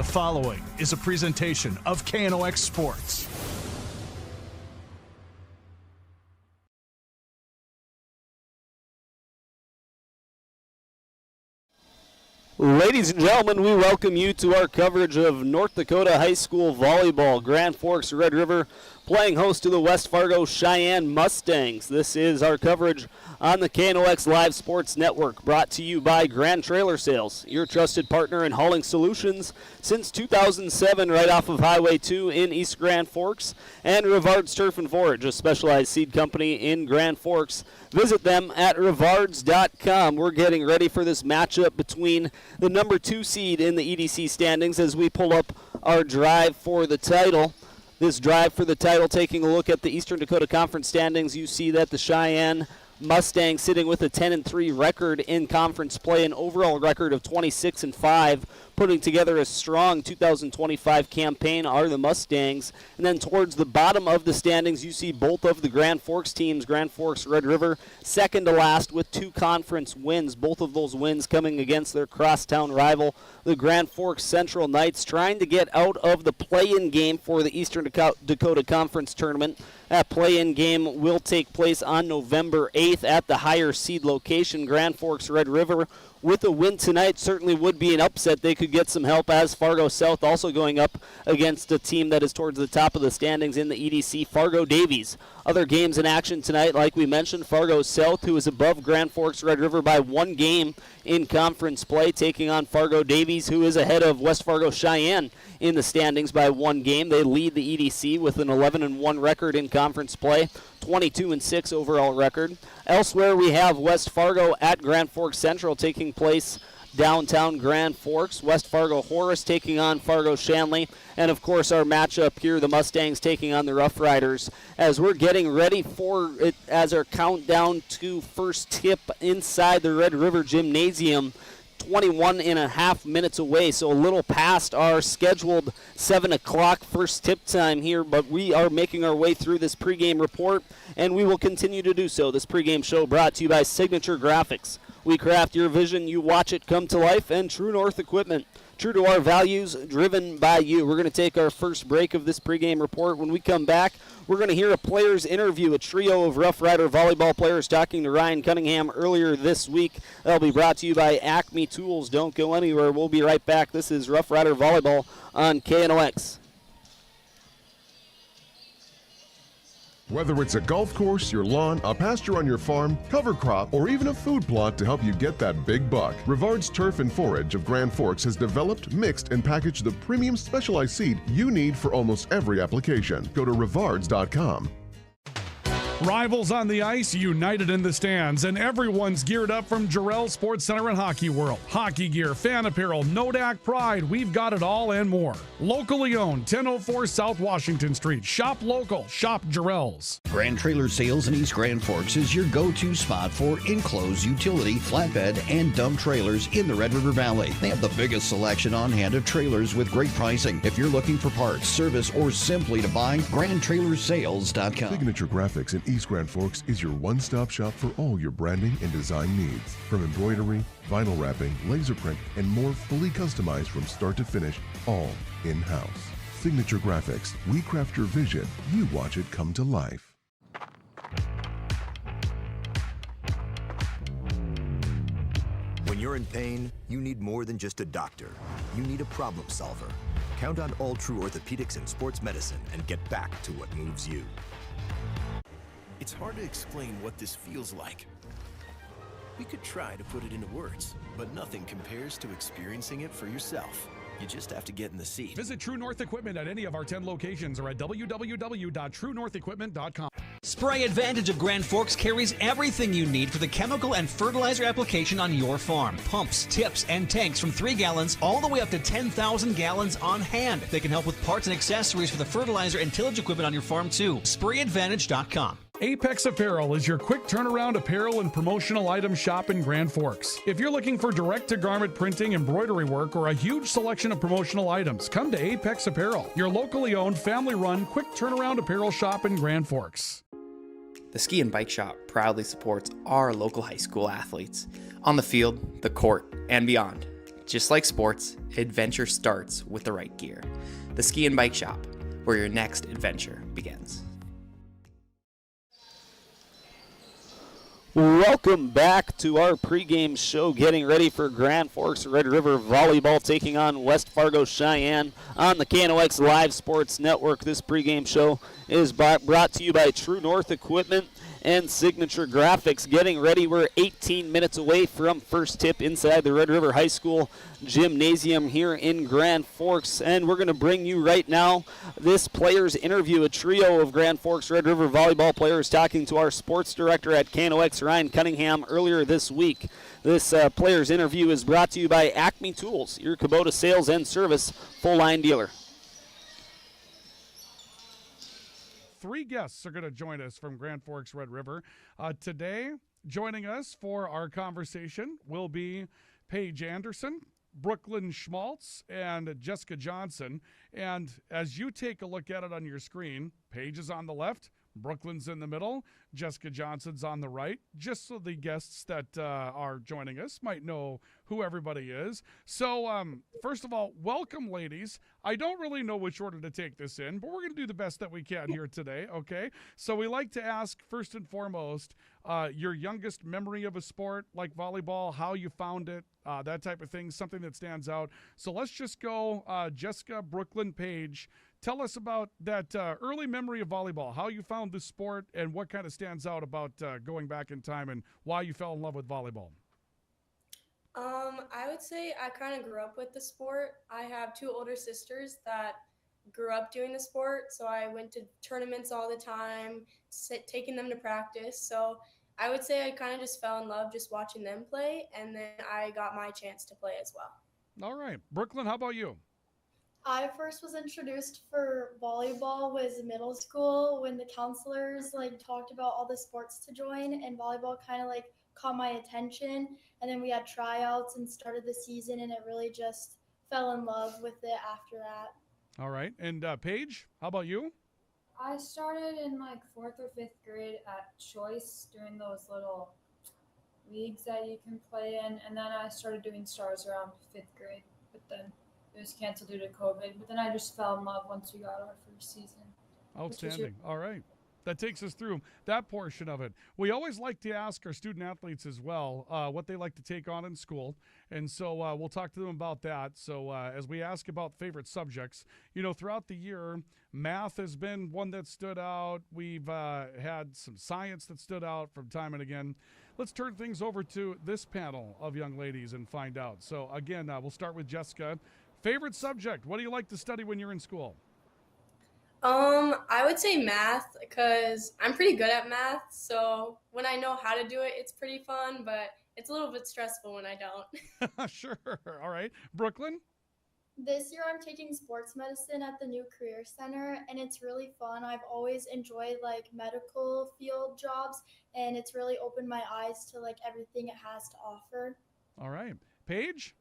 The following is a presentation of KNOX Sports. Ladies and gentlemen, we welcome you to our coverage of North Dakota High School volleyball. Grand Forks Red River playing host to the West Fargo Sheyenne Mustangs. This is our coverage on the KNOX Live Sports Network, brought to you by Grand Trailer Sales, your trusted partner in hauling solutions since 2007, right off of Highway 2 in East Grand Forks, and Rivard's Turf and Forage, a specialized seed company in Grand Forks. Visit them at rivards.com. We're getting ready for this matchup between the number 2 seed in the EDC standings as we pull up our drive for the title. This drive for the title, taking a look at the Eastern Dakota Conference standings, you see that the Sheyenne Mustangs sitting with a 10-3 record in conference play, an overall record of 26-5, putting together a strong 2025 campaign are the Mustangs. And then towards the bottom of the standings, you see both of the Grand Forks teams, Grand Forks Red River, second to last with 2 conference wins, both of those wins coming against their crosstown rival, the Grand Forks Central Knights, trying to get out of the play-in game for the Eastern Dakota Conference Tournament. That play-in game will take place on November 8th at the higher seed location. Grand Forks Red River, with a win tonight, certainly would be an upset. They could get some help, as Fargo South also going up against a team that is towards the top of the standings in the EDC, Fargo Davies. Other games in action tonight, like we mentioned, Fargo South, who is above Grand Forks Red River by 1 game in conference play, taking on Fargo Davies, who is ahead of West Fargo Sheyenne in the standings by 1 game. They lead the EDC with an 11-1 record in conference play, 22-6 overall record. Elsewhere, we have West Fargo at Grand Forks Central taking place downtown Grand Forks. West Fargo Horace taking on Fargo Shanley. And, of course, our matchup here, the Mustangs taking on the Rough Riders, as we're getting ready for it as our countdown to first tip inside the Red River Gymnasium. 21.5 minutes away, so a little past our scheduled 7 o'clock first tip time here, but we are making our way through this pregame report, and we will continue to do so. This pregame show brought to you by Signature Graphics. We craft your vision, you watch it come to life, and True North Equipment. True to our values, driven by you. We're going to take our first break of this pregame report. When we come back, we're going to hear a player's interview, a trio of Rough Rider volleyball players talking to Ryan Cunningham earlier this week. That'll be brought to you by Acme Tools. Don't go anywhere. We'll be right back. This is Rough Rider Volleyball on KNOX. Whether it's a golf course, your lawn, a pasture on your farm, cover crop, or even a food plot to help you get that big buck, Rivard's Turf and Forage of Grand Forks has developed, mixed, and packaged the premium specialized seed you need for almost every application. Go to rivards.com. Rivals on the ice, united in the stands, and everyone's geared up from Jarrell Sports Center and Hockey World. Hockey gear, fan apparel, Nodak Pride, we've got it all and more. Locally owned, 1004 South Washington Street. Shop local, shop Jarrell's. Grand Trailer Sales in East Grand Forks is your go-to spot for enclosed utility, flatbed, and dump trailers in the Red River Valley. They have the biggest selection on hand of trailers with great pricing. If you're looking for parts, service, or simply to buy, GrandTrailersales.com. Signature Graphics in East Grand Forks is your one-stop shop for all your branding and design needs. From embroidery, vinyl wrapping, laser print, and more, fully customized from start to finish, all in-house. Signature Graphics. We craft your vision. You watch it come to life. When you're in pain, you need more than just a doctor. You need a problem solver. Count on All True Orthopedics and Sports Medicine and get back to what moves you. It's hard to explain what this feels like. We could try to put it into words, but nothing compares to experiencing it for yourself. You just have to get in the seat. Visit True North Equipment at any of our 10 locations or at www.truenorthequipment.com. Spray Advantage of Grand Forks carries everything you need for the chemical and fertilizer application on your farm. Pumps, tips, and tanks from 3 gallons all the way up to 10,000 gallons on hand. They can help with parts and accessories for the fertilizer and tillage equipment on your farm too. SprayAdvantage.com. Apex Apparel is your quick turnaround apparel and promotional item shop in Grand Forks. If you're looking for direct-to-garment printing, embroidery work, or a huge selection of promotional items, come to Apex Apparel, your locally owned, family-run, quick turnaround apparel shop in Grand Forks. The Ski and Bike Shop proudly supports our local high school athletes on the field, the court, and beyond. Just like sports, adventure starts with the right gear. The Ski and Bike Shop, where your next adventure begins. Welcome back to our pregame show, getting ready for Grand Forks Red River Volleyball taking on West Fargo Cheyenne on the KNOX Live Sports Network. This pregame show is brought to you by True North Equipment and Signature Graphics. Getting ready, we're 18 minutes away from first tip inside the Red River High School gymnasium here in Grand Forks, and we're going to bring you right now this players interview. A trio of Grand Forks Red River volleyball players talking to our sports director at KNOX, Ryan Cunningham, earlier this week. This players interview is brought to you by Acme Tools, your Kubota sales and service full line dealer. Three guests are going to join us from Grand Forks Red River. Today, joining us for our conversation will be Paige Anderson, Brooklyn Schmaltz, and Jessica Johnson. And as you take a look at it on your screen, Paige is on the left, Brooklyn's in the middle, Jessica Johnson's on the right, just so the guests that are joining us might know who everybody is. So first of all, welcome, ladies. I don't really know which order to take this in, but we're going to do the best that we can here today, okay? So we like to ask, first and foremost, your youngest memory of a sport like volleyball, how you found it, that type of thing, something that stands out. So let's just go Jessica, Brooklyn, Paige. Tell us about that early memory of volleyball, how you found the sport, and what kind of stands out about going back in time and why you fell in love with volleyball. I would say I kind of grew up with the sport. I have two older sisters that grew up doing the sport, so I went to tournaments all the time, taking them to practice. So I would say I kind of just fell in love just watching them play, and then I got my chance to play as well. All right. Brooklyn, how about you? I first was introduced for volleyball was middle school when the counselors talked about all the sports to join, and volleyball kind of caught my attention. And then we had tryouts and started the season, and it really just fell in love with it after that. All right. And Paige, how about you? I started in 4th or 5th grade at Choice doing those little leagues that you can play in. And then I started doing stars around 5th grade, but then it was canceled due to COVID. But then I just fell in love once we got our first season. Outstanding. All right. That takes us through that portion of it. We always like to ask our student athletes as well what they like to take on in school. And so we'll talk to them about that. So as we ask about favorite subjects, throughout the year, math has been one that stood out. We've had some science that stood out from time and again. Let's turn things over to this panel of young ladies and find out. So again, we'll start with Jessica. Favorite subject, what do you like to study when you're in school? I would say math because I'm pretty good at math. So when I know how to do it, it's pretty fun, but it's a little bit stressful when I don't. Sure. All right. Brooklyn? This year I'm taking sports medicine at the new career center, and it's really fun. I've always enjoyed medical field jobs, and it's really opened my eyes to everything it has to offer. All right. Paige?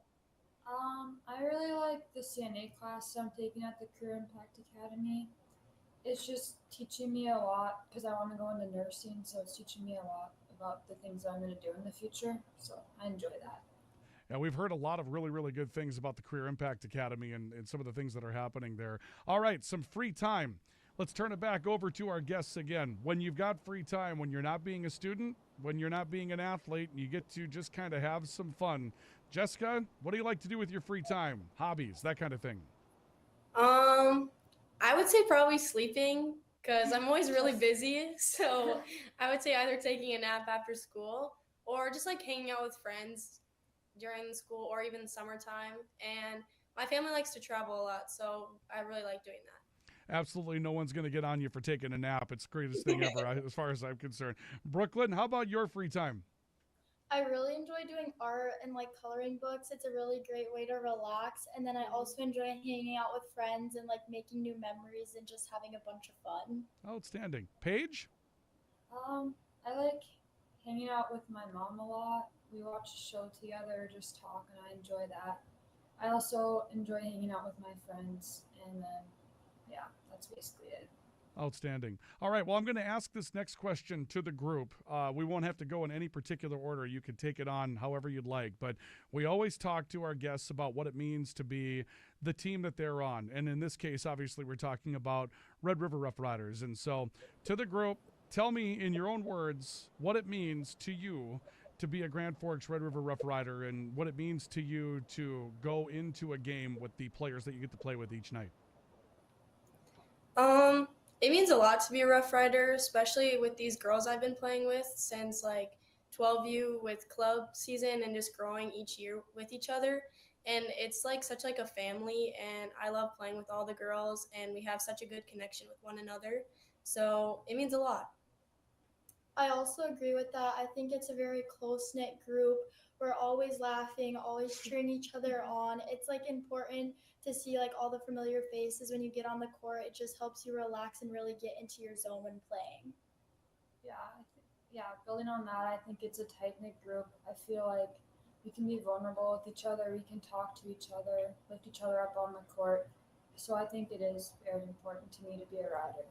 I really like the CNA class I'm taking at the Career Impact Academy. It's just teaching me a lot because I want to go into nursing, so it's teaching me a lot about the things I'm going to do in the future, so I enjoy that. Yeah, we've heard a lot of really, really good things about the Career Impact Academy and some of the things that are happening there. All right, some free time. Let's turn it back over to our guests again. When you've got free time, when you're not being a student, when you're not being an athlete, you get to just kind of have some fun. Jessica, what do you like to do with your free time? Hobbies, that kind of thing. I would say probably sleeping because I'm always really busy. So I would say either taking a nap after school or just hanging out with friends during the school or even summertime. And my family likes to travel a lot, so I really like doing that. Absolutely no one's going to get on you for taking a nap. It's the greatest thing ever as far as I'm concerned. Brooklyn, how about your free time? I really enjoy doing art and coloring books. It's a really great way to relax. And then I also enjoy hanging out with friends and making new memories and just having a bunch of fun. Outstanding. Paige? I like hanging out with my mom a lot. We watch a show together, just talk, and I enjoy that. I also enjoy hanging out with my friends, and then, yeah, that's basically it. Outstanding. All right, well, I'm going to ask this next question to the group. We won't have to go in any particular order. You can take it on however you'd like, but we always talk to our guests about what it means to be the team that they're on. And in this case, obviously, we're talking about Red River Rough Riders. And so to the group, tell me in your own words what it means to you to be a Grand Forks Red River Rough Rider and what it means to you to go into a game with the players that you get to play with each night. It means a lot to be a Rough Rider, especially with these girls I've been playing with since like 12U with club season and just growing each year with each other. And it's like such like a family, and I love playing with all the girls, and we have such a good connection with one another. So it means a lot. I also agree with that. I think it's a very close-knit group. We're always laughing, always cheering each other on. It's like important to see like all the familiar faces when you get on the court. It just helps you relax and really get into your zone when playing. Yeah, building on that, I think it's a tight-knit group. I feel like we can be vulnerable with each other. We can talk to each other, lift each other up on the court. So I think it is very important to me to be a rider.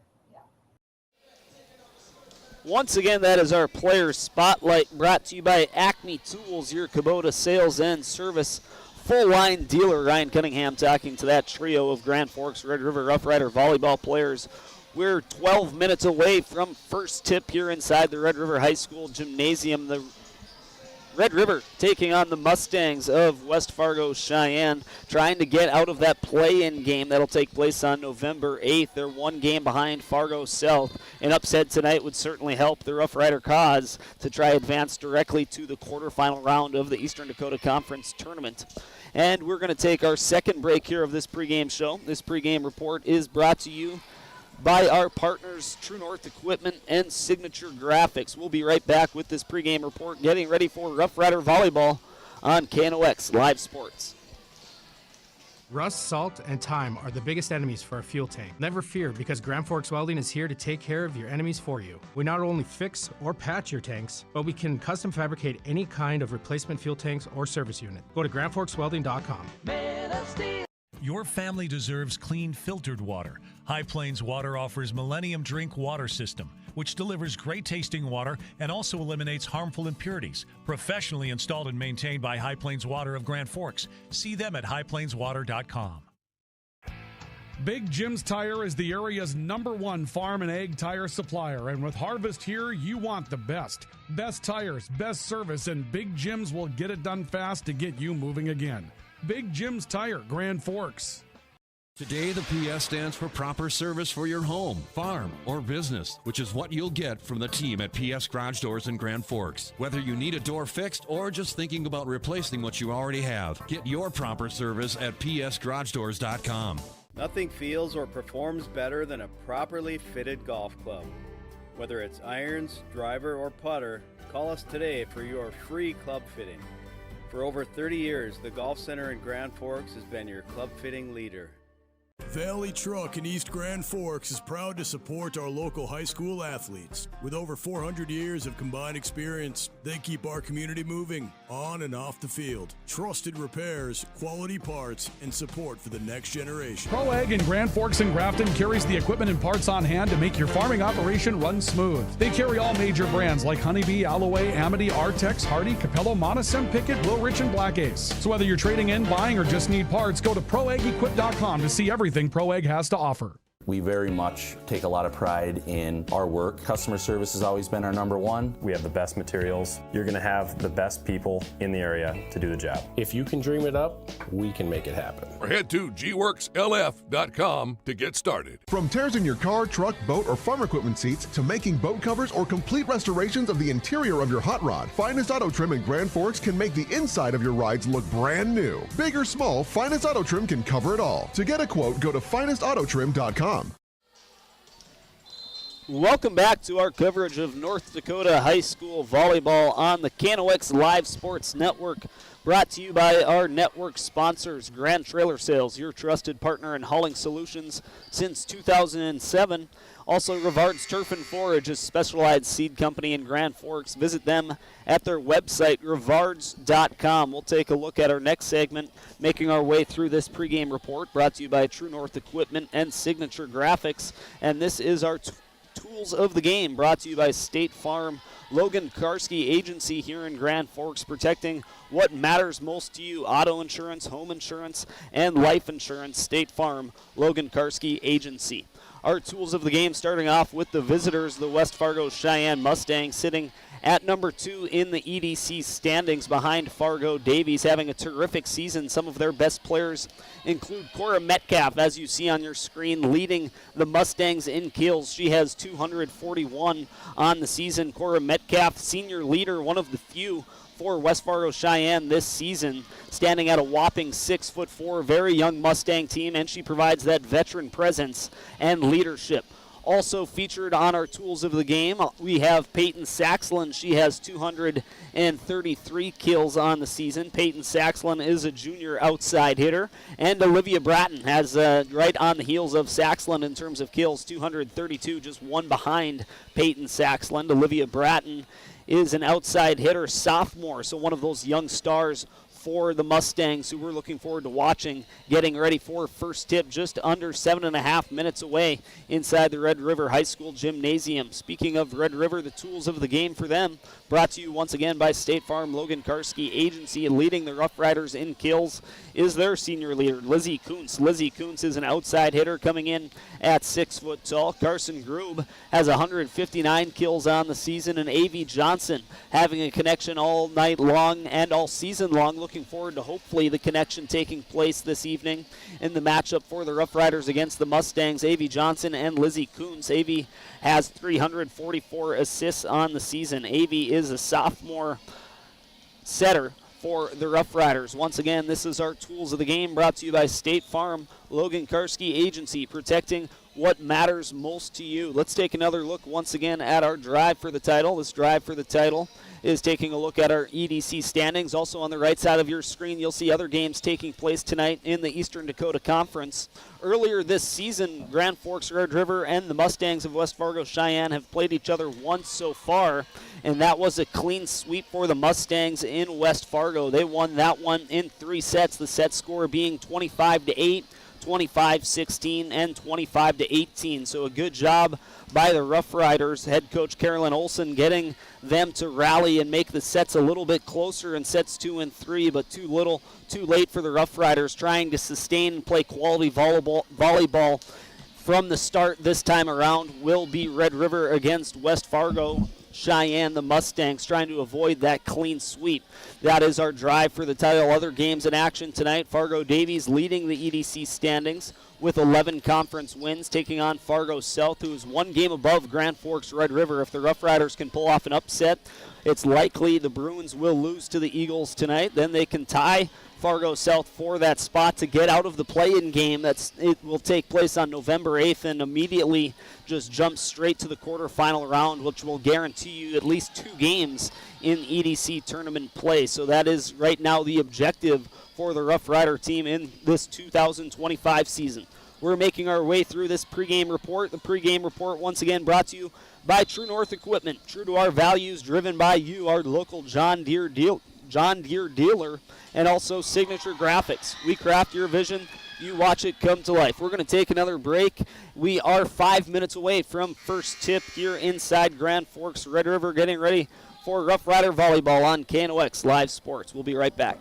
Once again, that is our Player Spotlight, brought to you by Acme Tools, your Kubota sales and service full-line dealer. Ryan Cunningham talking to that trio of Grand Forks Red River Rough Rider volleyball players. We're 12 minutes away from first tip here inside the Red River High School Gymnasium. The Red River taking on the Mustangs of West Fargo Sheyenne, trying to get out of that play-in game that'll take place on November 8th. They're one game behind Fargo South. An upset tonight would certainly help the Rough Rider cause to try advance directly to the quarterfinal round of the Eastern Dakota Conference Tournament. And we're going to take our second break here of this pregame show. This pregame report is brought to you by our partners, True North Equipment and Signature Graphics. We'll be right back with this pregame report, getting ready for Rough Rider volleyball on KNOX Live Sports. Rust, salt, and time are the biggest enemies for a fuel tank. Never fear, because Grand Forks Welding is here to take care of your enemies for you. We not only fix or patch your tanks, but we can custom fabricate any kind of replacement fuel tanks or service unit. Go to GrandForksWelding.com. Your family deserves clean, filtered water. High Plains Water offers Millennium Drink Water System, which delivers great-tasting water and also eliminates harmful impurities. Professionally installed and maintained by High Plains Water of Grand Forks. See them at highplainswater.com. Big Jim's Tire is the area's #1 farm and ag tire supplier, and with Harvest here, you want the best. Best tires, best service, and Big Jim's will get it done fast to get you moving again. Big Jim's Tire, Grand Forks. Today, the PS stands for proper service for your home, farm, or business, which is what you'll get from the team at PS Garage Doors in Grand Forks. Whether you need a door fixed or just thinking about replacing what you already have, get your proper service at psgaragedoors.com. Nothing feels or performs better than a properly fitted golf club. Whether it's irons, driver, or putter, call us today for your free club fitting. For over 30 years, the Golf Center in Grand Forks has been your club fitting leader. Valley Truck in East Grand Forks is proud to support our local high school athletes. With over 400 years of combined experience, they keep our community moving on and off the field. Trusted repairs, quality parts, and support for the next generation. Pro Ag in Grand Forks and Grafton carries the equipment and parts on hand to make your farming operation run smooth. They carry all major brands like Honeybee, Alloway, Amity, Artex, Hardy, Capello, Monosem, Pickett, Wilrich, and Black Ace. So whether you're trading in, buying, or just need parts, go to proagequip.com to see everything Pro Ag has to offer. We very much take a lot of pride in our work. Customer service has always been our #1. We have the best materials. You're going to have the best people in the area to do the job. If you can dream it up, we can make it happen. Or head to gworkslf.com to get started. From tears in your car, truck, boat, or farm equipment seats to making boat covers or complete restorations of the interior of your hot rod, Finest Auto Trim in Grand Forks can make the inside of your rides look brand new. Big or small, Finest Auto Trim can cover it all. To get a quote, go to finestautotrim.com. Welcome back to our coverage of North Dakota High School volleyball on the KNOX Live Sports Network, brought to you by our network sponsors, Grand Trailer Sales, your trusted partner in hauling solutions since 2007. Also, Rivard's Turf and Forage, a specialized seed company in Grand Forks. Visit them at their website, rivards.com. We'll take a look at our next segment, making our way through this pregame report, brought to you by True North Equipment and Signature Graphics. And this is our Tools of the Game, brought to you by State Farm Logan Karski Agency here in Grand Forks, protecting what matters most to you: auto insurance, home insurance, and life insurance. State Farm Logan Karski Agency. Our Tools of the Game starting off with the visitors, the West Fargo Sheyenne Mustangs, sitting at number 2 in the EDC standings behind Fargo Davies, having a terrific season. Some of their best players include Cora Metcalf, as you see on your screen, leading the Mustangs in kills. She has 241 on the season. Cora Metcalf, senior leader, one of the few for West Fargo Sheyenne this season, standing at a whopping 6'4", very young Mustang team, and she provides that veteran presence and leadership. Also featured on our Tools of the Game, we have Peyton Saxlin. She has 233 kills on the season. Peyton Saxlin is a junior outside hitter. And Olivia Bratton has right on the heels of Saxlin in terms of kills, 232, just one behind Peyton Saxlin. Olivia Bratton is an outside hitter, sophomore, so one of those young stars for the Mustangs who we're looking forward to watching, getting ready for first tip just under 7.5 minutes away inside the Red River High School Gymnasium. Speaking of Red River, the Tools of the Game for them, brought to you once again by State Farm Logan Karski Agency. Leading the Rough Riders in kills is their senior leader, Lizzie Kuntz. Lizzie Kuntz is an outside hitter coming in at 6 foot tall. Carson Grube has 159 kills on the season, and A.V. Johnson having a connection all night long and all season long. Looking forward to hopefully the connection taking place this evening in the matchup for the Rough Riders against the Mustangs. A.V. Johnson and Lizzie Kuntz. A.V. has 344 assists on the season. A.V. is a sophomore setter for the Rough Riders. Once again, this is our Tools of the Game, brought to you by State Farm Logan Karski Agency, protecting what matters most to you. Let's take another look once again at our drive for the title. This drive for the title is taking a look at our EDC standings. Also on the right side of your screen, you'll see other games taking place tonight in the Eastern Dakota Conference. Earlier this season, Grand Forks Red River and the Mustangs of West Fargo Sheyenne have played each other once so far, and that was a clean sweep for the Mustangs in West Fargo. They won that one in 3 sets, the set score being 25-8, 25-16, and 25-18. So a good job by the Rough Riders. Head coach Carolyn Olson getting them to rally and make the sets a little bit closer in sets 2 and 3, but too late for the Rough Riders, trying to sustain and play quality volleyball from the start this time around. Will be Red River against West Fargo Sheyenne, the Mustangs, trying to avoid that clean sweep. That is our drive for the title. Other games in action tonight. Fargo Davies leading the EDC standings with 11 conference wins, taking on Fargo South, who is 1 game above Grand Forks Red River. If the Rough Riders can pull off an upset, it's likely the Bruins will lose to the Eagles tonight. Then they can tie Fargo South for that spot to get out of the play-in game. It will take place on November 8th, and immediately just jump straight to the quarterfinal round, which will guarantee you at least 2 games in EDC tournament play. So that is right now the objective for the Rough Rider team in this 2025 season. We're making our way through this pregame report. The pregame report once again brought to you by True North Equipment. True to our values, driven by you, our local John Deere dealer, and also Signature Graphics. We craft your vision, you watch it come to life. We're going to take another break. We are 5 minutes away from first tip here inside Grand Forks Red River, getting ready for Rough Rider Volleyball on KNOX Live Sports. We'll be right back.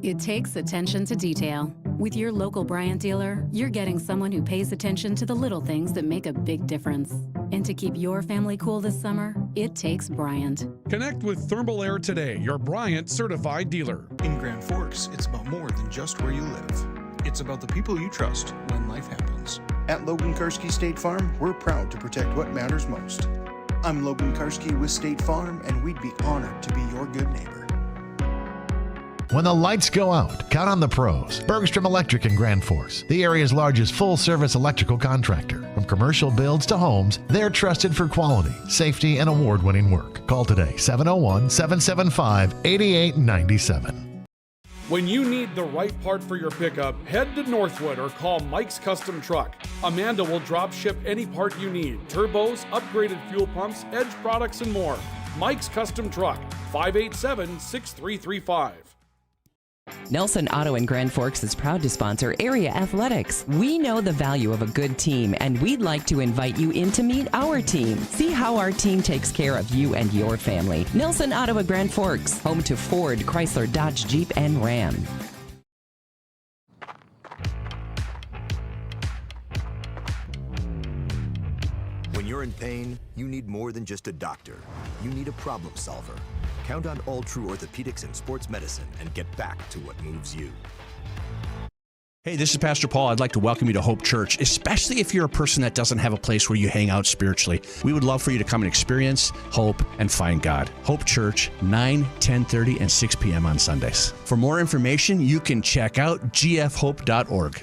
It takes attention to detail. With your local Bryant dealer, you're getting someone who pays attention to the little things that make a big difference. And to keep your family cool this summer, it takes Bryant. Connect with Thermal Air today, your Bryant certified dealer. In Grand Forks, it's about more than just where you live. It's about the people you trust when life happens. At Logan Karski State Farm, we're proud to protect what matters most. I'm Logan Karski with State Farm, and we'd be honored to be your good neighbor. When the lights go out, count on the pros. Bergstrom Electric in Grand Forks, the area's largest full-service electrical contractor. From commercial builds to homes, they're trusted for quality, safety, and award-winning work. Call today, 701-775-8897. When you need the right part for your pickup, head to Northwood or call Mike's Custom Truck. Amanda will drop ship any part you need: turbos, upgraded fuel pumps, Edge products, and more. Mike's Custom Truck, 587-6335. Nelson Auto in Grand Forks is proud to sponsor area athletics. We know the value of a good team, and we'd like to invite you in to meet our team. See how our team takes care of you and your family. Nelson Auto in Grand Forks, home to Ford, Chrysler, Dodge, Jeep, and Ram. When you're in pain, you need more than just a doctor. You need a problem solver. Count on All True Orthopedics and Sports Medicine and get back to what moves you. Hey, this is Pastor Paul. I'd like to welcome you to Hope Church, especially if you're a person that doesn't have a place where you hang out spiritually. We would love for you to come and experience hope and find God. Hope Church, 9, 10:30, and 6 p.m. on Sundays. For more information, you can check out gfhope.org.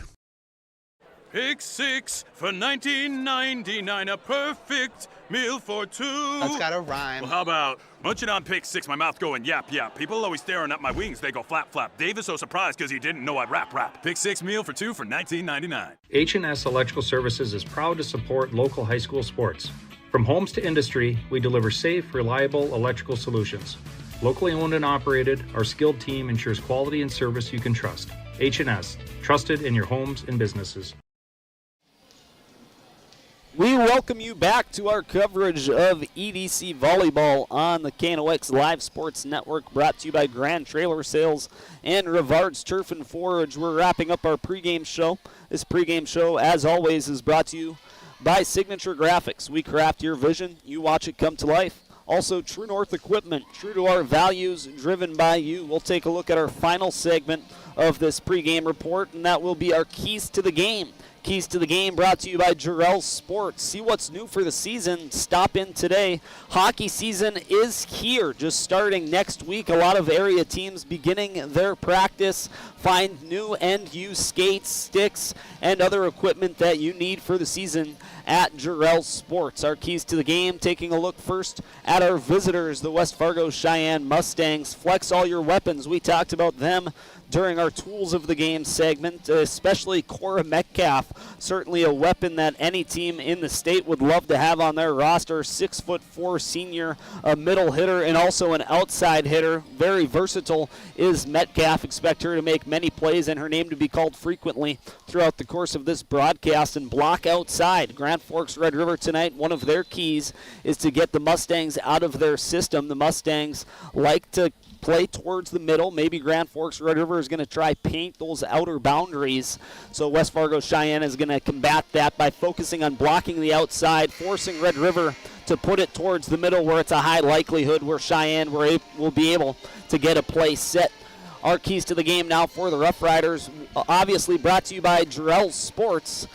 Pick 6 for $19.99, a perfect meal for two. That's gotta rhyme. Well, how about munching on Pick 6, my mouth going yap, yap. People always staring at my wings, they go flap, flap. Dave is so surprised because he didn't know I'd rap. Pick 6 meal for two for $19.99. H&S Electrical Services is proud to support local high school sports. From homes to industry, we deliver safe, reliable electrical solutions. Locally owned and operated, our skilled team ensures quality and service you can trust. H&S, trusted in your homes and businesses. We welcome you back to our coverage of EDC Volleyball on the KNOX Live Sports Network, brought to you by Grand Trailer Sales and Rivard's Turf and Forage. We're wrapping up our pregame show. This pregame show, as always, is brought to you by Signature Graphics. We craft your vision. You watch it come to life. Also, True North Equipment, true to our values, driven by you. We'll take a look at our final segment of this pregame report, and that will be our Keys to the Game. Keys to the Game brought to you by Jarrell Sports. See what's new for the season. Stop in today. Hockey season is here, just starting next week. A lot of area teams beginning their practice. Find new and used skates, sticks, and other equipment that you need for the season at Jarrell Sports. Our Keys to the Game, taking a look first at our visitors, the West Fargo Sheyenne Mustangs. Flex all your weapons. We talked about them during our Tools of the Game segment, especially Cora Metcalf. Certainly a weapon that any team in the state would love to have on their roster. 6'4" senior, a middle hitter, and also an outside hitter. Very versatile is Metcalf. Expect her to make many plays and her name to be called frequently throughout the course of this broadcast. And block outside. Grand Forks Red River tonight, one of their keys is to get the Mustangs out of their system. The Mustangs like to play towards the middle. Maybe Grand Forks Red River is going to try paint those outer boundaries. So West Fargo Sheyenne is going to combat that by focusing on blocking the outside, forcing Red River to put it towards the middle where it's a high likelihood where Sheyenne will be able to get a play set. Our Keys to the Game now for the Rough Riders, obviously brought to you by Jarrell Sports.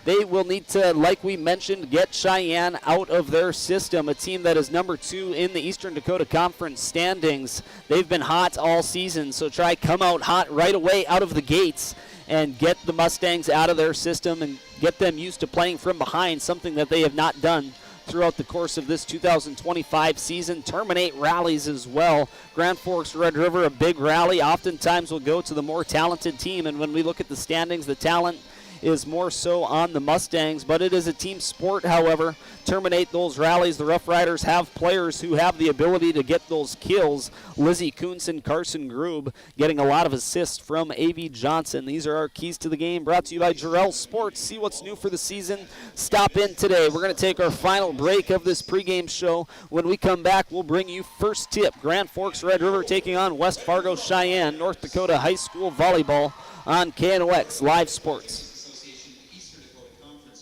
They will need to, like we mentioned, get Sheyenne out of their system, a team that is number 2 in the Eastern Dakota Conference standings. They've been hot all season, so try come out hot right away out of the gates and get the Mustangs out of their system and get them used to playing from behind, something that they have not done throughout the course of this 2025 season. Terminate rallies as well. Grand Forks Red River, a big rally, oftentimes will go to the more talented team, and when we look at the standings, the talent is more so on the Mustangs, but it is a team sport, however. Terminate those rallies. The Rough Riders have players who have the ability to get those kills. Lizzie Kuhnson, Carson Grube getting a lot of assists from A.V. Johnson. These are our Keys to the Game, brought to you by Jarrell Sports. See what's new for the season. Stop in today. We're going to take our final break of this pregame show. When we come back, we'll bring you first tip. Grand Forks Red River taking on West Fargo Sheyenne, North Dakota High School Volleyball on KNOX Live Sports.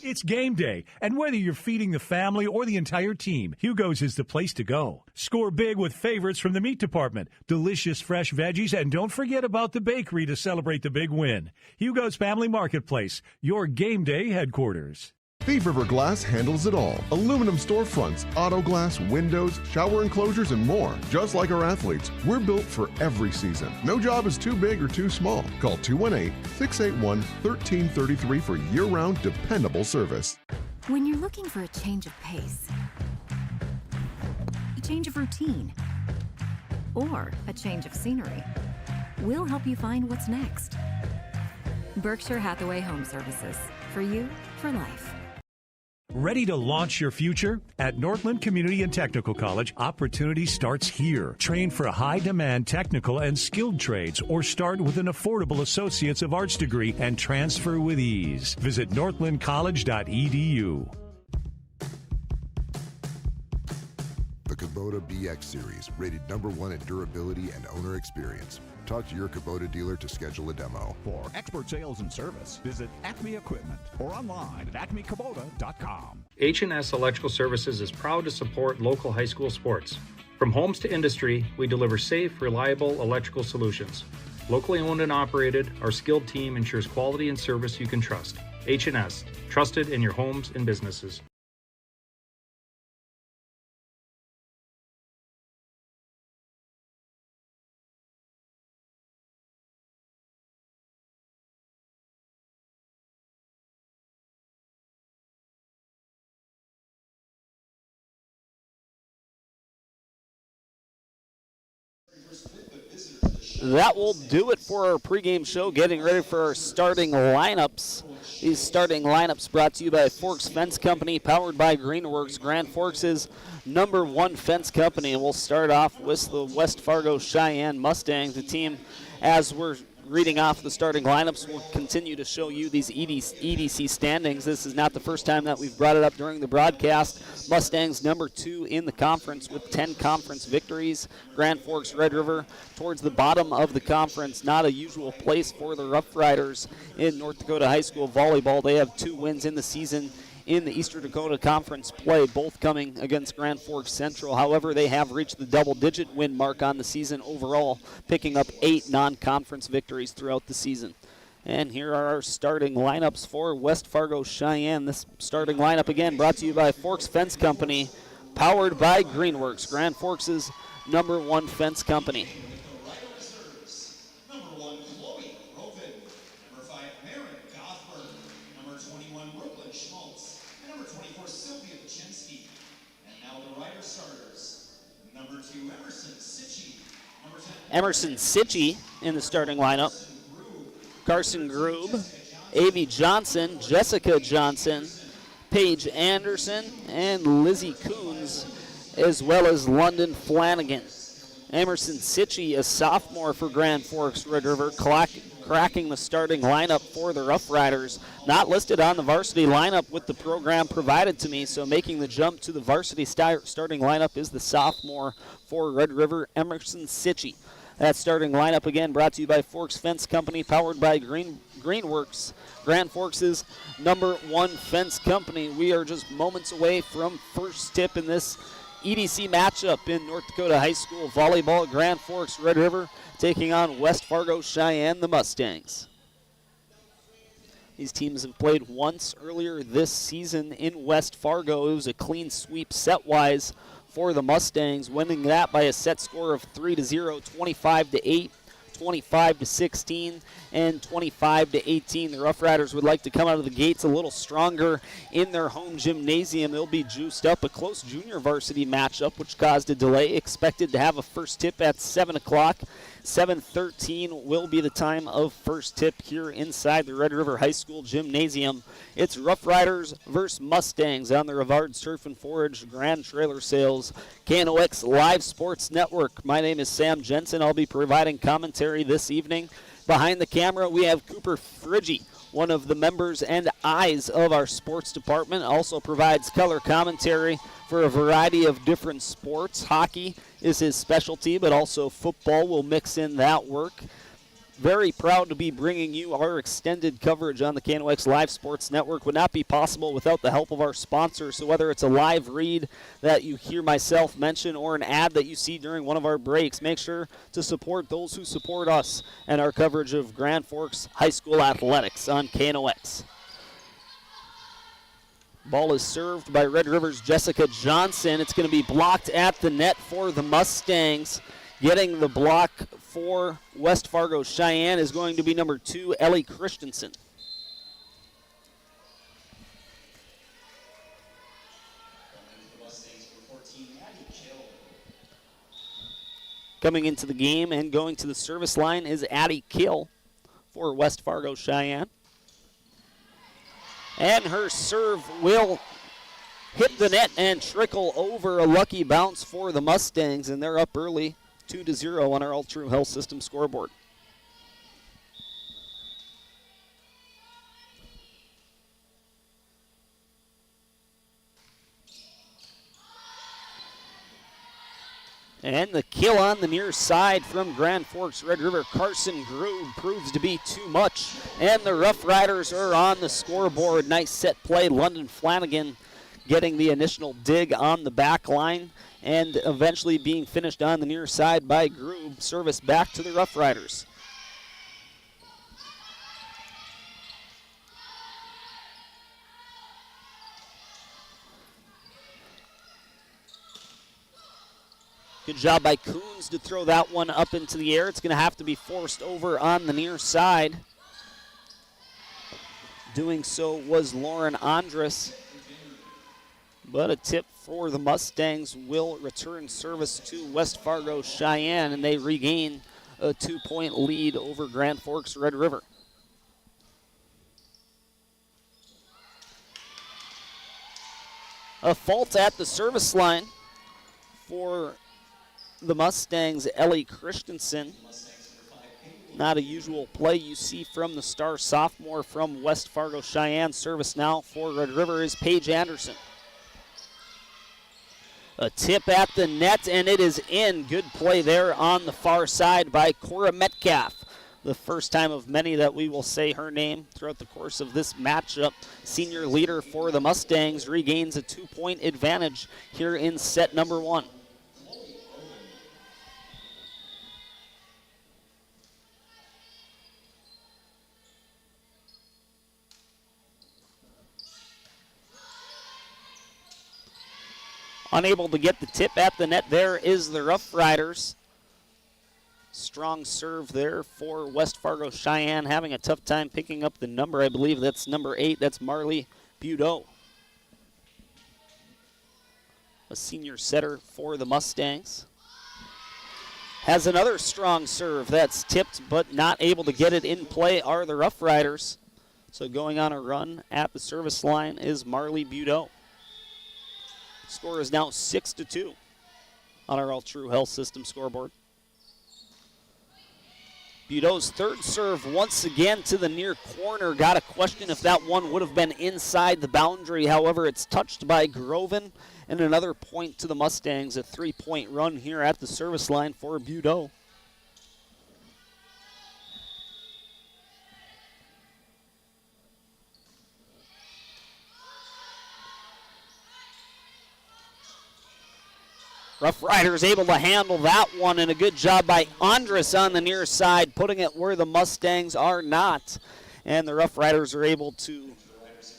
It's game day, and whether you're feeding the family or the entire team, Hugo's is the place to go. Score big with favorites from the meat department, delicious fresh veggies, and don't forget about the bakery to celebrate the big win. Hugo's Family Marketplace, your game day headquarters. Thief River Glass handles it all. Aluminum storefronts, auto glass, windows, shower enclosures, and more. Just like our athletes, we're built for every season. No job is too big or too small. Call 218-681-1333 for year-round dependable service. When you're looking for a change of pace, a change of routine, or a change of scenery, we'll help you find what's next. Berkshire Hathaway Home Services. For you, for life. Ready to launch your future? At Northland Community and Technical College, opportunity starts here. Train for high-demand technical and skilled trades or start with an affordable Associates of Arts degree and transfer with ease. Visit northlandcollege.edu. The Kubota BX Series, rated #1 in durability and owner experience. Talk to your Kubota dealer to schedule a demo. For expert sales and service, visit Acme Equipment or online at acmekubota.com. H&S Electrical Services is proud to support local high school sports. From homes to industry, we deliver safe, reliable electrical solutions. Locally owned and operated, our skilled team ensures quality and service you can trust. H&S, trusted in your homes and businesses. That will do it for our pregame show. Getting ready for our starting lineups. These starting lineups brought to you by Forks Fence Company, powered by Greenworks, Grand Forks' #1 fence company. And we'll start off with the West Fargo Sheyenne Mustangs, the team, as we're reading off the starting lineups, we'll continue to show you these EDC standings. This is not the first time that we've brought it up during the broadcast. Mustangs #2 in the conference with 10 conference victories. Grand Forks Red River towards the bottom of the conference. Not a usual place for the Rough Riders in North Dakota high school volleyball. They have 2 wins in the season in the Eastern Dakota Conference play, both coming against Grand Forks Central. However, they have reached the double-digit win mark on the season overall, picking up 8 non-conference victories throughout the season. And here are our starting lineups for West Fargo Sheyenne. This starting lineup, again, brought to you by Forks Fence Company, powered by Greenworks, Grand Forks' #1 fence company. Emerson Sitchie in the starting lineup. Carson Grube, Avi Johnson, Jessica Johnson, Paige Anderson, and Lizzie Coons, as well as London Flanagan. Emerson Sitchie, a sophomore for Grand Forks Red River, cracking the starting lineup for the Rough Riders. Not listed on the varsity lineup with the program provided to me, so making the jump to the varsity starting lineup is the sophomore for Red River, Emerson Sitchie. That starting lineup, again, brought to you by Forks Fence Company, powered by Greenworks, Grand Forks' #1 fence company. We are just moments away from first tip in this EDC matchup in North Dakota high school volleyball. Grand Forks Red River taking on West Fargo Sheyenne, the Mustangs. These teams have played once earlier this season in West Fargo. It was a clean sweep set-wise for the Mustangs, winning that by a set score of 3-0, 25-8, 25-16, and 25-18. The Rough Riders would like to come out of the gates a little stronger in their home gymnasium. They'll be juiced up. A close junior varsity matchup, which caused a delay. Expected to have a first tip at 7 o'clock. 7:13 will be the time of first tip here inside the Red River High School Gymnasium. It's Rough Riders versus Mustangs on the Rivard Surf and Forage Grand Trailer Sales KNOX Live Sports Network. My name is Sam Jensen. I'll be providing commentary this evening. Behind the camera, we have Cooper Friggy, one of the members and eyes of our sports department. Also provides color commentary for a variety of different sports. Hockey is his specialty, but also football will mix in that work. Very proud to be bringing you our extended coverage on the KNOX Live Sports Network. Would not be possible without the help of our sponsors. So whether it's a live read that you hear myself mention or an ad that you see during one of our breaks, make sure to support those who support us and our coverage of Grand Forks High School athletics on KNOX. Ball is served by Red River's Jessica Johnson. It's going to be blocked at the net for the Mustangs. Getting the block for West Fargo Sheyenne is going to be number 2, Ellie Christensen. Coming into the game and going to the service line is Addie Kill for West Fargo Cheyenne. And her serve will hit the net and trickle over. A lucky bounce for the Mustangs, and they're up early 2-0 on our All True Health System scoreboard. And the kill on the near side from Grand Forks Red River. Carson Grube proves to be too much. And the Rough Riders are on the scoreboard. Nice set play. London Flanagan getting the initial dig on the back line and eventually being finished on the near side by Grube. Service back to the Rough Riders. Good job by Coons to throw that one up into the air. It's going to have to be forced over on the near side. Doing so was Lauren Andrus. But a tip for the Mustangs will return service to West Fargo Cheyenne, and they regain a 2-point lead over Grand Forks Red River. A fault at the service line for the Mustangs, Ellie Christensen. Not a usual play you see from the star sophomore from West Fargo Cheyenne. Service now for Red River is Paige Anderson. A tip at the net, and it is in. Good play there on the far side by Cora Metcalf. The first time of many that we will say her name throughout the course of this matchup. Senior leader for the Mustangs regains a 2-point advantage here in set number 1. Unable to get the tip at the net there is the Rough Riders. Strong serve there for West Fargo Cheyenne, having a tough time picking up the number. I believe that's number 8. That's Marley Budeau. A senior setter for the Mustangs. Has another strong serve that's tipped but not able to get it in play are the Rough Riders. So going on a run at the service line is Marley Budeau. Score is now 6-2 on our All True Health System scoreboard. Budeau's third serve once again to the near corner. Got a question if that one would have been inside the boundary. However, it's touched by Groven, and another point to the Mustangs. A 3-point run here at the service line for Budeau. Rough Riders able to handle that one, and a good job by Andrus on the near side, putting it where the Mustangs are not. And the Rough Riders are able to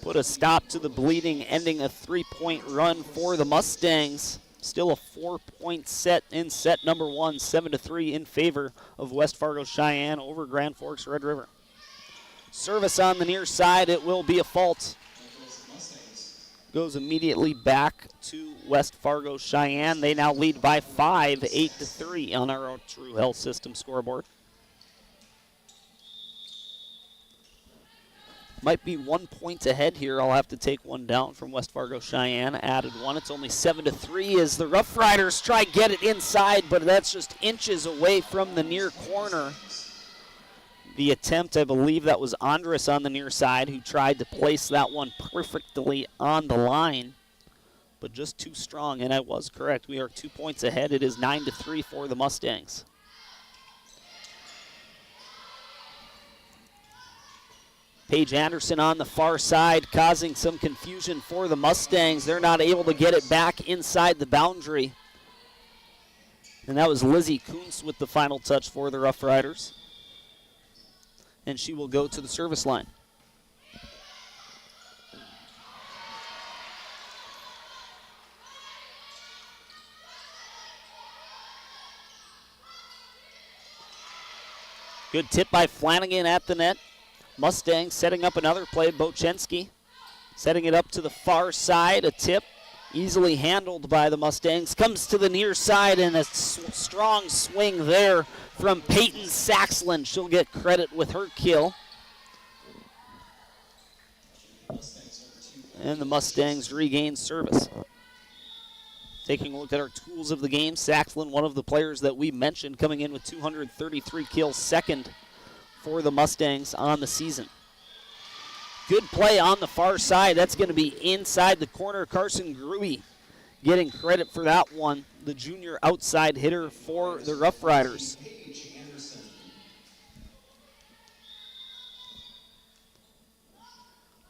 put a stop to the bleeding, ending a 3-point run for the Mustangs. Still a 4-point set in set number 1, 7-3 in favor of West Fargo Cheyenne over Grand Forks Red River. Service on the near side, it will be a fault. Goes immediately back to West Fargo Cheyenne. They now lead by 5, 8-3 on our True Health System scoreboard. Might be 1 point ahead here. I'll have to take one down from West Fargo Cheyenne. Added one. It's only 7-3 as the Rough Riders try to get it inside, but that's just inches away from the near corner. The attempt, I believe that was Andrus on the near side who tried to place that one perfectly on the line, but just too strong, and I was correct. We are 2 points ahead. It is 9-3 for the Mustangs. Paige Anderson on the far side causing some confusion for the Mustangs. They're not able to get it back inside the boundary. And that was Lizzie Kuntz with the final touch for the Rough Riders. And she will go to the service line. Good tip by Flanagan at the net. Mustangs setting up another play. Bochensky setting it up to the far side. A tip Easily handled by the Mustangs. Comes to the near side and a strong swing there from Peyton Saxland. She'll get credit with her kill. And the Mustangs regain service. Taking a look at our tools of the game, Saxland, one of the players that we mentioned, coming in with 233 kills, second for the Mustangs on the season. Good play on the far side. That's going to be inside the corner. Carson Gruby getting credit for that one. The junior outside hitter for the Rough Riders.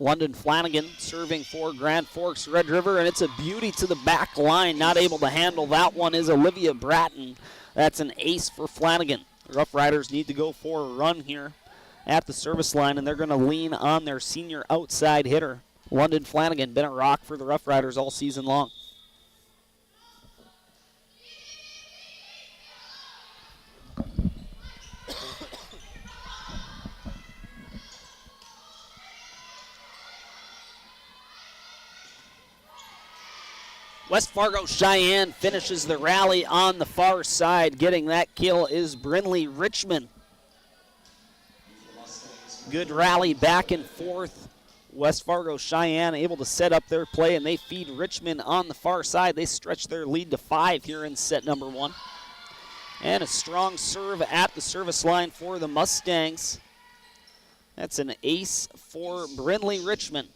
London Flanagan serving for Grand Forks Red River, and it's a beauty to the back line. Not able to handle that one is Olivia Bratton. That's an ace for Flanagan. The Rough Riders need to go for a run here at the service line, and they're going to lean on their senior outside hitter. London Flanagan, been a rock for the Rough Riders all season long. West Fargo Cheyenne finishes the rally on the far side. Getting that kill is Brinley Richmond. Good rally back and forth. West Fargo Cheyenne able to set up their play, and they feed Richmond on the far side. They stretch their lead to 5 here in set number 1. And a strong serve at the service line for the Mustangs. That's an ace for Brinley Richmond.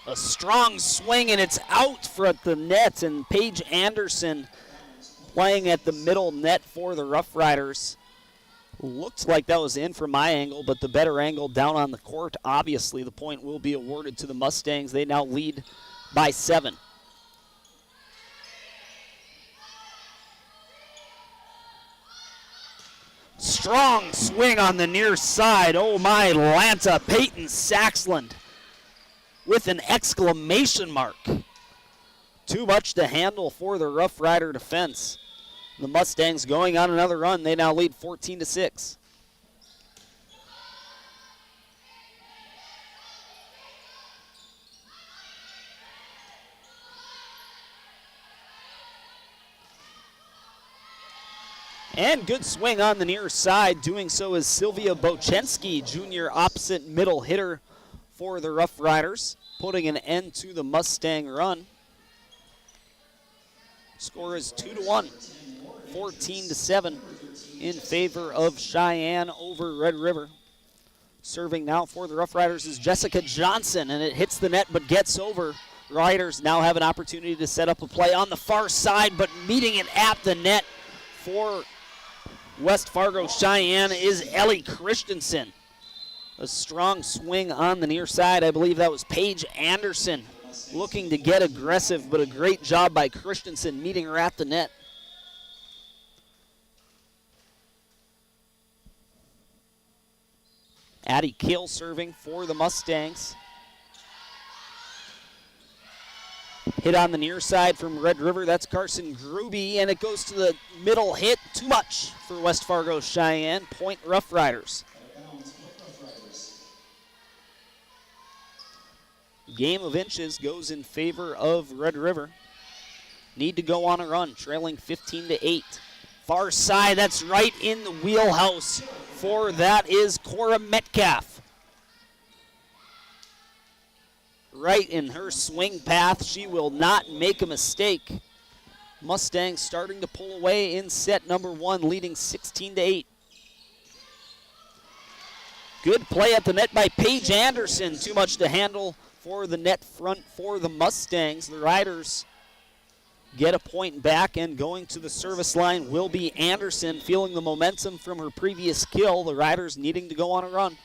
A strong swing, and it's out for the net, and Paige Anderson playing at the middle net for the Rough Riders. Looked like that was in from my angle, but the better angle down on the court. Obviously, the point will be awarded to the Mustangs. They now lead by 7. Strong swing on the near side. Oh my, Lanta, Peyton Saxland with an exclamation mark. Too much to handle for the Rough Rider defense. The Mustangs going on another run. They now lead 14-6. And good swing on the near side. Doing so is Sylvia Bochensky, junior opposite middle hitter for the Rough Riders, putting an end to the Mustang run. Score is 2-1, 14-7 in favor of Cheyenne over Red River. Serving now for the Rough Riders is Jessica Johnson, and it hits the net but gets over. Riders now have an opportunity to set up a play on the far side, but meeting it at the net for West Fargo Cheyenne is Ellie Christensen. A strong swing on the near side. I believe that was Paige Anderson looking to get aggressive, but a great job by Christensen meeting her at the net. Addie Kill serving for the Mustangs. Hit on the near side from Red River. That's Carson Gruby, and it goes to the middle hit. Too much for West Fargo Cheyenne. Point Rough Riders. Game of inches goes in favor of Red River. Need to go on a run, trailing 15-8. Far side, that's right in the wheelhouse for that is Cora Metcalf. Right in her swing path. She will not make a mistake. Mustangs starting to pull away in set number 1, leading 16-8. Good play at the net by Paige Anderson. Too much to handle for the net front for the Mustangs. The Riders get a point back, and going to the service line will be Anderson, feeling the momentum from her previous kill. The Riders needing to go on a run.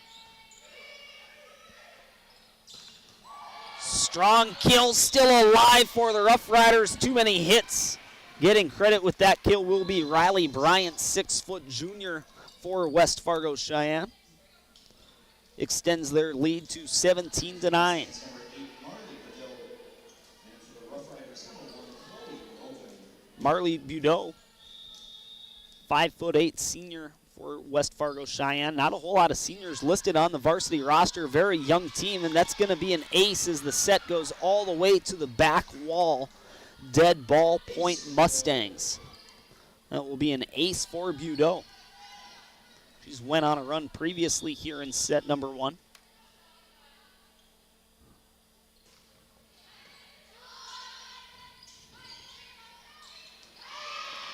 Strong kill, still alive for the Rough Riders. Too many hits. Getting credit with that kill will be Riley Bryant, 6-foot junior for West Fargo Cheyenne. Extends their lead to 17-9. Marley Budeau, 5'8" senior for West Fargo Sheyenne. Not a whole lot of seniors listed on the varsity roster. Very young team, and that's going to be an ace as the set goes all the way to the back wall. Dead ball point Mustangs. That will be an ace for Budeau. She's went on a run previously here in set number 1.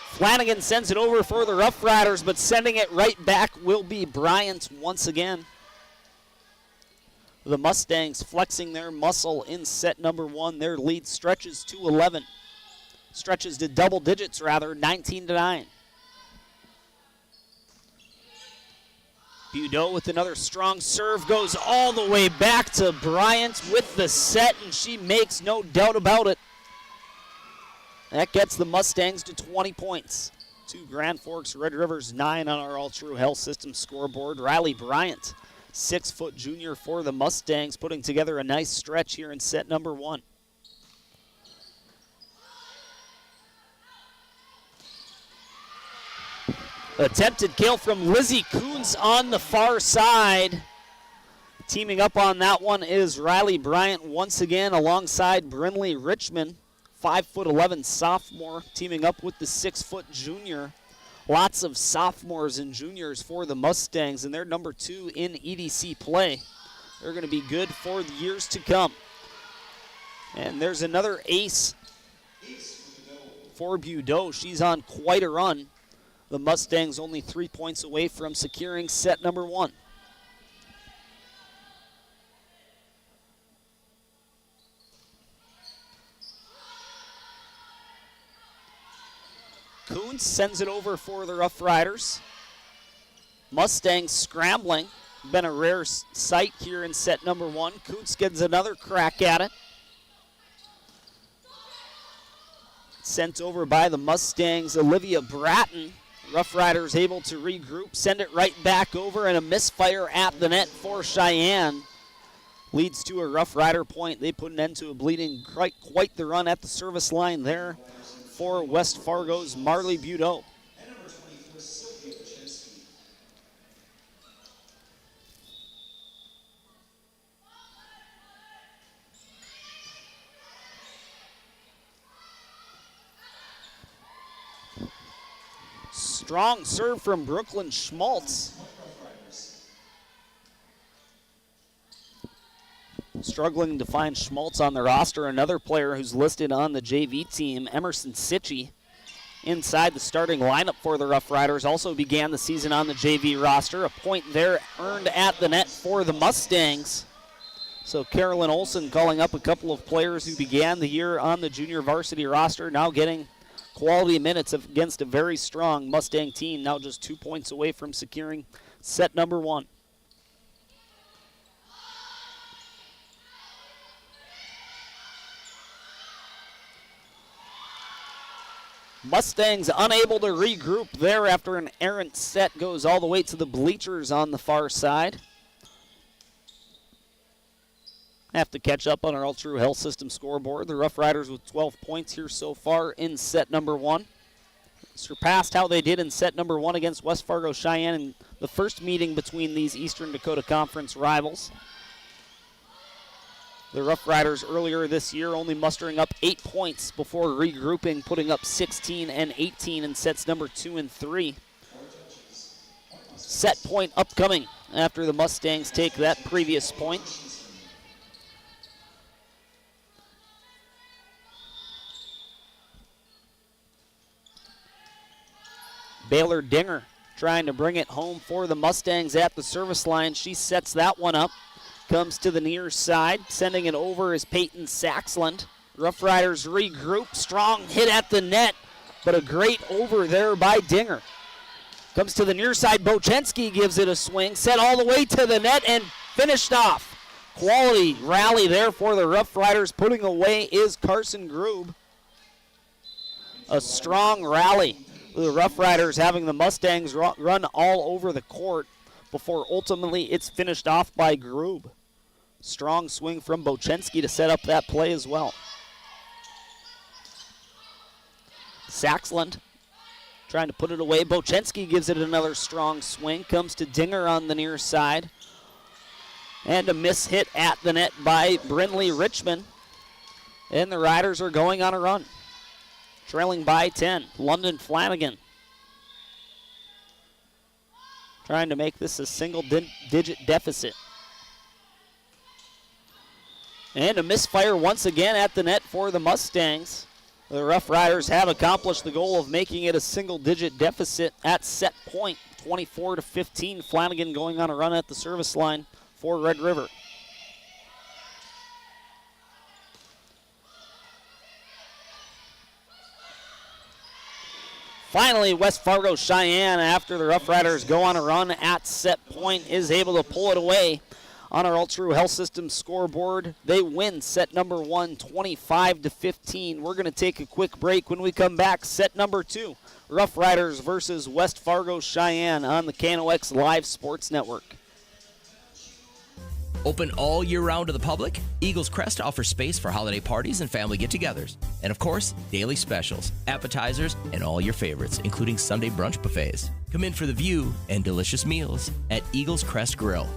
Flanagan sends it over for the Rough Riders, but sending it right back will be Bryant once again. The Mustangs flexing their muscle in set number 1. Their lead stretches to 11. Stretches to double digits, rather, 19-9. Budeau with another strong serve goes all the way back to Bryant with the set, and she makes no doubt about it. That gets the Mustangs to 20 points. To Grand Forks Red Rivers 9 on our All True Health System scoreboard. Riley Bryant, 6-foot junior for the Mustangs, putting together a nice stretch here in set number 1. Attempted kill from Lizzie Coons on the far side. Teaming up on that one is Riley Bryant once again alongside Brinley Richmond. 5'11" sophomore teaming up with the 6-foot junior. Lots of sophomores and juniors for the Mustangs, and they're number 2 in EDC play. They're going to be good for the years to come. And there's another ace for Budeau. She's on quite a run. The Mustangs only 3 points away from securing set number 1. Coons sends it over for the Rough Riders. Mustangs scrambling. Been a rare sight here in set number 1. Coons gets another crack at it. Sent over by the Mustangs, Olivia Bratton. Rough Riders able to regroup, send it right back over, and a misfire at the net for Sheyenne. Leads to a Rough Rider point. They put an end to a bleeding, quite the run at the service line there for West Fargo's Marley Budeau. Strong serve from Brooklyn Schmaltz. Struggling to find Schmaltz on the roster. Another player who's listed on the JV team, Emerson Sitchie, inside the starting lineup for the Rough Riders. Also began the season on the JV roster. A point there earned at the net for the Mustangs. So Carolyn Olson calling up a couple of players who began the year on the junior varsity roster, now getting quality minutes against a very strong Mustang team, now just 2 points away from securing set number 1. Mustangs unable to regroup there after an errant set goes all the way to the bleachers on the far side. Have to catch up on our All True Health System scoreboard. The Rough Riders with 12 points here so far in set number 1. Surpassed how they did in set number 1 against West Fargo Sheyenne in the first meeting between these Eastern Dakota Conference rivals. The Rough Riders earlier this year only mustering up 8 points before regrouping, putting up 16 and 18 in sets number 2 and 3. Set point upcoming after the Mustangs take that previous point. Baylor Dinger trying to bring it home for the Mustangs at the service line. She sets that one up. Comes to the near side. Sending it over is Peyton Saxland. Rough Riders regroup. Strong hit at the net, but a great over there by Dinger. Comes to the near side. Bochensky gives it a swing. Set all the way to the net and finished off. Quality rally there for the Rough Riders. Putting away is Carson Grube. A strong rally. The Rough Riders having the Mustangs run all over the court before ultimately it's finished off by Grube. Strong swing from Bochensky to set up that play as well. Saxland Trying to put it away. Bochensky gives it another strong swing. Comes to Dinger on the near side. And a miss hit at the net by Brindley Richmond. And the Riders are going on a run. Trailing by 10. London Flanagan. Trying to make this a single-digit deficit. And a misfire once again at the net for the Mustangs. The Rough Riders have accomplished the goal of making it a single-digit deficit at set point. 24-15. Flanagan going on a run at the service line for Red River. Finally, West Fargo Cheyenne, after the Rough Riders go on a run at set point, is able to pull it away on our Ultra Health System scoreboard. They win set number 1, 25-15. We're going to take a quick break. When we come back, set number 2, Rough Riders versus West Fargo Cheyenne on the KNOX Live Sports Network. Open all year round to the public, Eagles Crest offers space for holiday parties and family get-togethers. And of course, daily specials, appetizers, and all your favorites, including Sunday brunch buffets. Come in for the view and delicious meals at Eagles Crest Grill.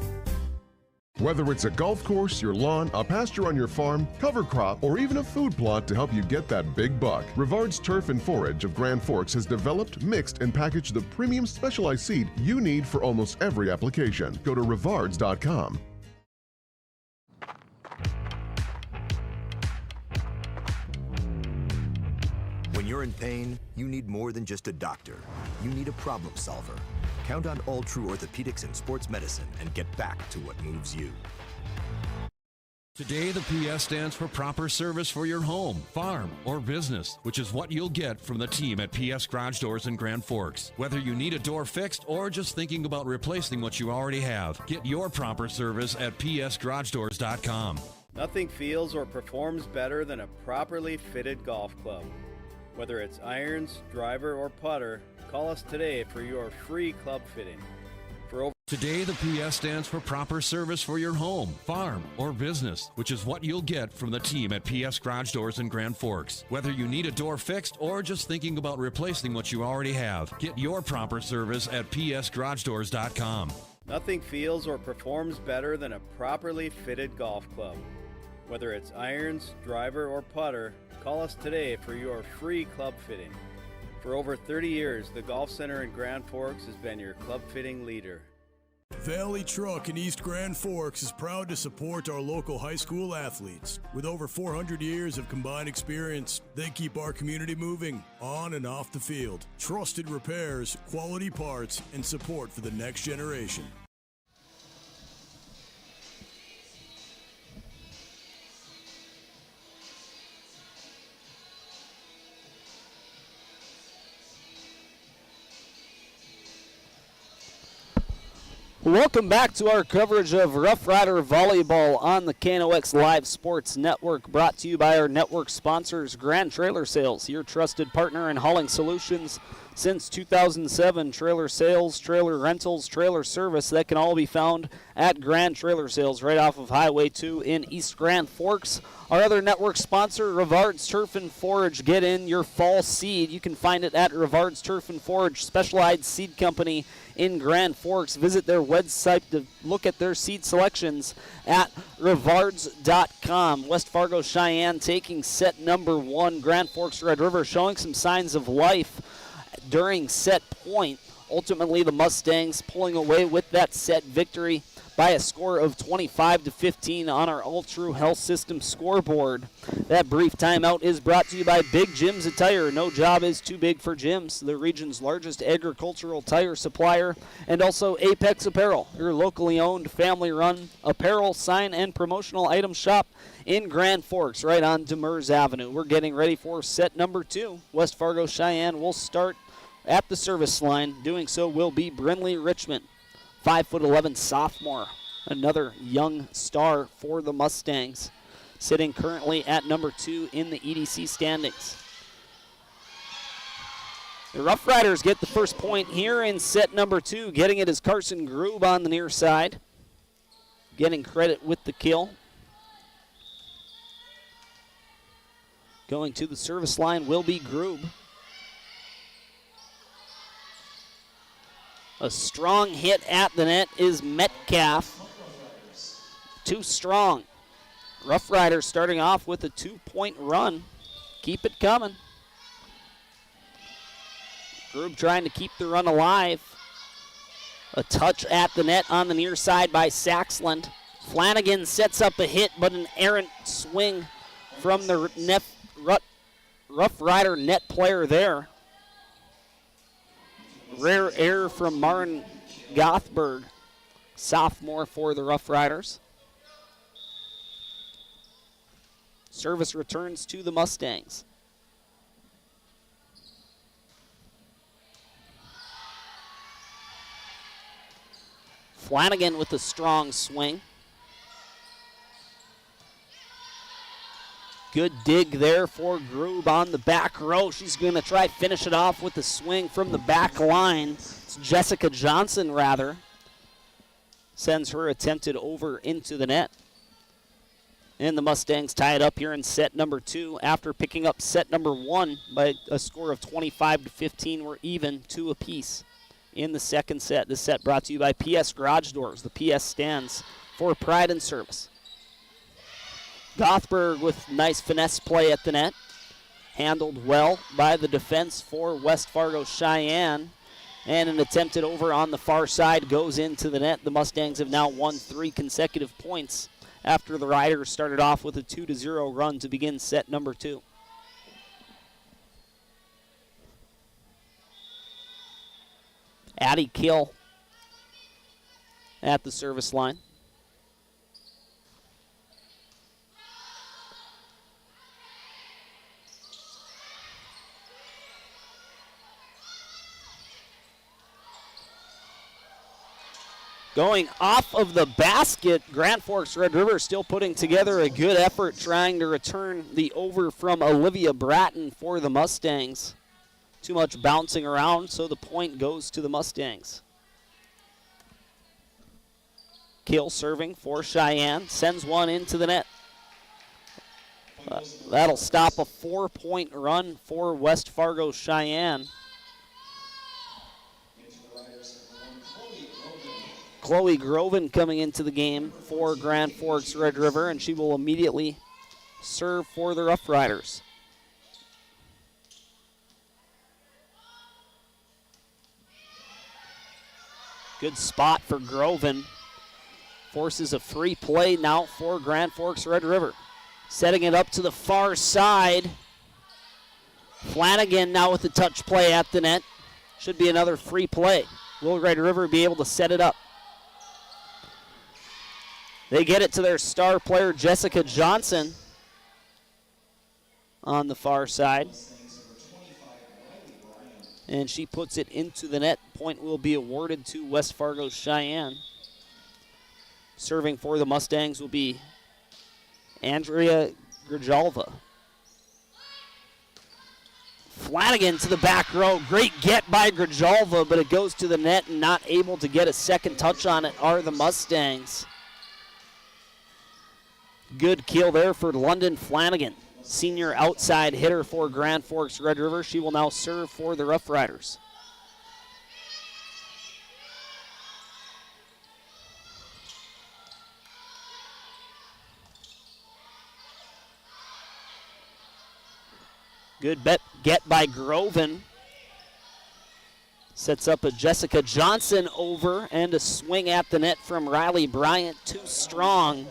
Whether it's a golf course, your lawn, a pasture on your farm, cover crop, or even a food plot to help you get that big buck, Rivard's Turf and Forage of Grand Forks has developed, mixed, and packaged the premium specialized seed you need for almost every application. Go to rivards.com. When you're in pain, you need more than just a doctor. You need a problem solver. Count on All True Orthopedics and Sports Medicine and get back to what moves you. Today, the PS stands for proper service for your home, farm, or business, which is what you'll get from the team at PS Garage Doors in Grand Forks. Whether you need a door fixed or just thinking about replacing what you already have, get your proper service at psgaragedoors.com. Nothing feels or performs better than a properly fitted golf club. Whether it's irons, driver, or putter, call us today for your free club fitting. Today, the PS stands for proper service for your home, farm, or business, which is what you'll get from the team at PS Garage Doors in Grand Forks. Whether you need a door fixed or just thinking about replacing what you already have, get your proper service at psgaragedoors.com. Nothing feels or performs better than a properly fitted golf club. Whether it's irons, driver, or putter, call us today for your free club fitting. For over 30 years, the Golf Center in Grand Forks has been your club fitting leader. Valley Truck in East Grand Forks is proud to support our local high school athletes. With over 400 years of combined experience, they keep our community moving on and off the field. Trusted repairs, quality parts, and support for the next generation. Welcome back to our coverage of Rough Rider Volleyball on the KNOX Live Sports Network, brought to you by our network sponsors, Grand Trailer Sales, your trusted partner in hauling solutions since 2007. Trailer sales, trailer rentals, trailer service, that can all be found at Grand Trailer Sales right off of Highway 2 in East Grand Forks. Our other network sponsor, Rivard's Turf and Forage. Get in your fall seed. You can find it at Rivard's Turf and Forage, specialized seed company in Grand Forks. Visit their website to look at their seed selections at rivards.com. West Fargo Cheyenne taking set number 1. Grand Forks Red River showing some signs of life during set point. Ultimately, the Mustangs pulling away with that set victory by a score of 25-15 on our Ultra Health System scoreboard. That brief timeout is brought to you by Big Jim's Attire. No job is too big for Jim's, the region's largest agricultural tire supplier, and also Apex Apparel, your locally owned, family-run apparel, sign, and promotional item shop in Grand Forks, right on Demers Avenue. We're getting ready for set number 2. West Fargo Cheyenne will start at the service line. Doing so will be Brindley Richmond, 5'11" sophomore, another young star for the Mustangs, sitting currently at number 2 in the EDC standings. The Rough Riders get the first point here in set number 2. Getting it is Carson Grube on the near side, getting credit with the kill. Going to the service line will be Grube. A strong hit at the net is Metcalf. Too strong. Rough Riders starting off with a 2-point run. Keep it coming. Grube trying to keep the run alive. A touch at the net on the near side by Saxland. Flanagan sets up a hit, but an errant swing from the Rough Rider net player there. Rare error from Martin Gothberg, sophomore for the Rough Riders. Service returns to the Mustangs. Flanagan with a strong swing. Good dig there for Grube on the back row. She's going to try finish it off with a swing from the back line. It's Jessica Johnson, rather. Sends her attempted over into the net. And the Mustangs tie it up here in set number 2 after picking up set number 1 by a score of 25-15. We're even 2 apiece in the second set. This set brought to you by PS Garage Doors. The PS stands for pride and service. Gothberg with nice finesse play at the net. Handled well by the defense for West Fargo Cheyenne. And an attempted over on the far side goes into the net. The Mustangs have now won 3 consecutive points after the Riders started off with a 2-0 run to begin set number 2. Addie Kill at the service line. Going off of the basket, Grand Forks Red River still putting together a good effort trying to return the over from Olivia Bratton for the Mustangs. Too much bouncing around, so the point goes to the Mustangs. Kill serving for Cheyenne, sends one into the net. That'll stop a 4-point run for West Fargo Cheyenne. Chloe Groven coming into the game for Grand Forks Red River, and she will immediately serve for the Rough Riders. Good spot for Groven. Forces a free play now for Grand Forks Red River. Setting it up to the far side. Flanagan now with the touch play at the net. Should be another free play. Will Red River be able to set it up? They get it to their star player, Jessica Johnson, on the far side. And she puts it into the net. Point will be awarded to West Fargo Cheyenne. Serving for the Mustangs will be Andrea Grijalva. Flanagan to the back row. Great get by Grijalva, but it goes to the net, and not able to get a second touch on it are the Mustangs. Good kill there for London Flanagan, senior outside hitter for Grand Forks Red River. She will now serve for the Rough Riders. Good get by Groven. Sets up a Jessica Johnson over, and a swing at the net from Riley Bryant. Too strong.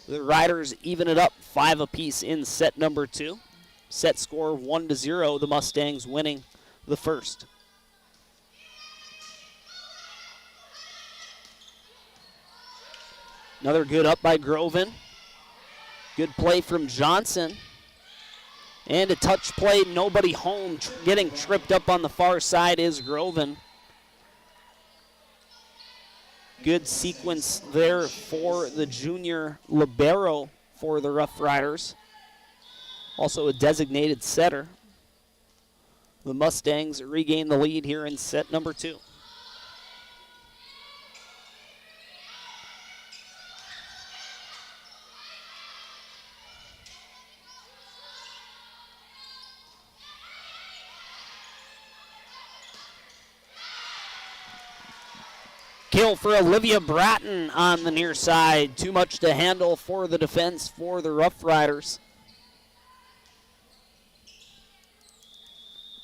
The Riders even it up 5 apiece in set number 2. Set score 1-0, the Mustangs winning the first. Another good up by Groven. Good play from Johnson. And a touch play, nobody home. Getting tripped up on the far side is Groven. Good sequence there for the junior libero for the Rough Riders. Also a designated setter. The Mustangs regain the lead here in set number 2. kill for Olivia Bratton on the near side. Too much to handle for the defense for the Rough Riders.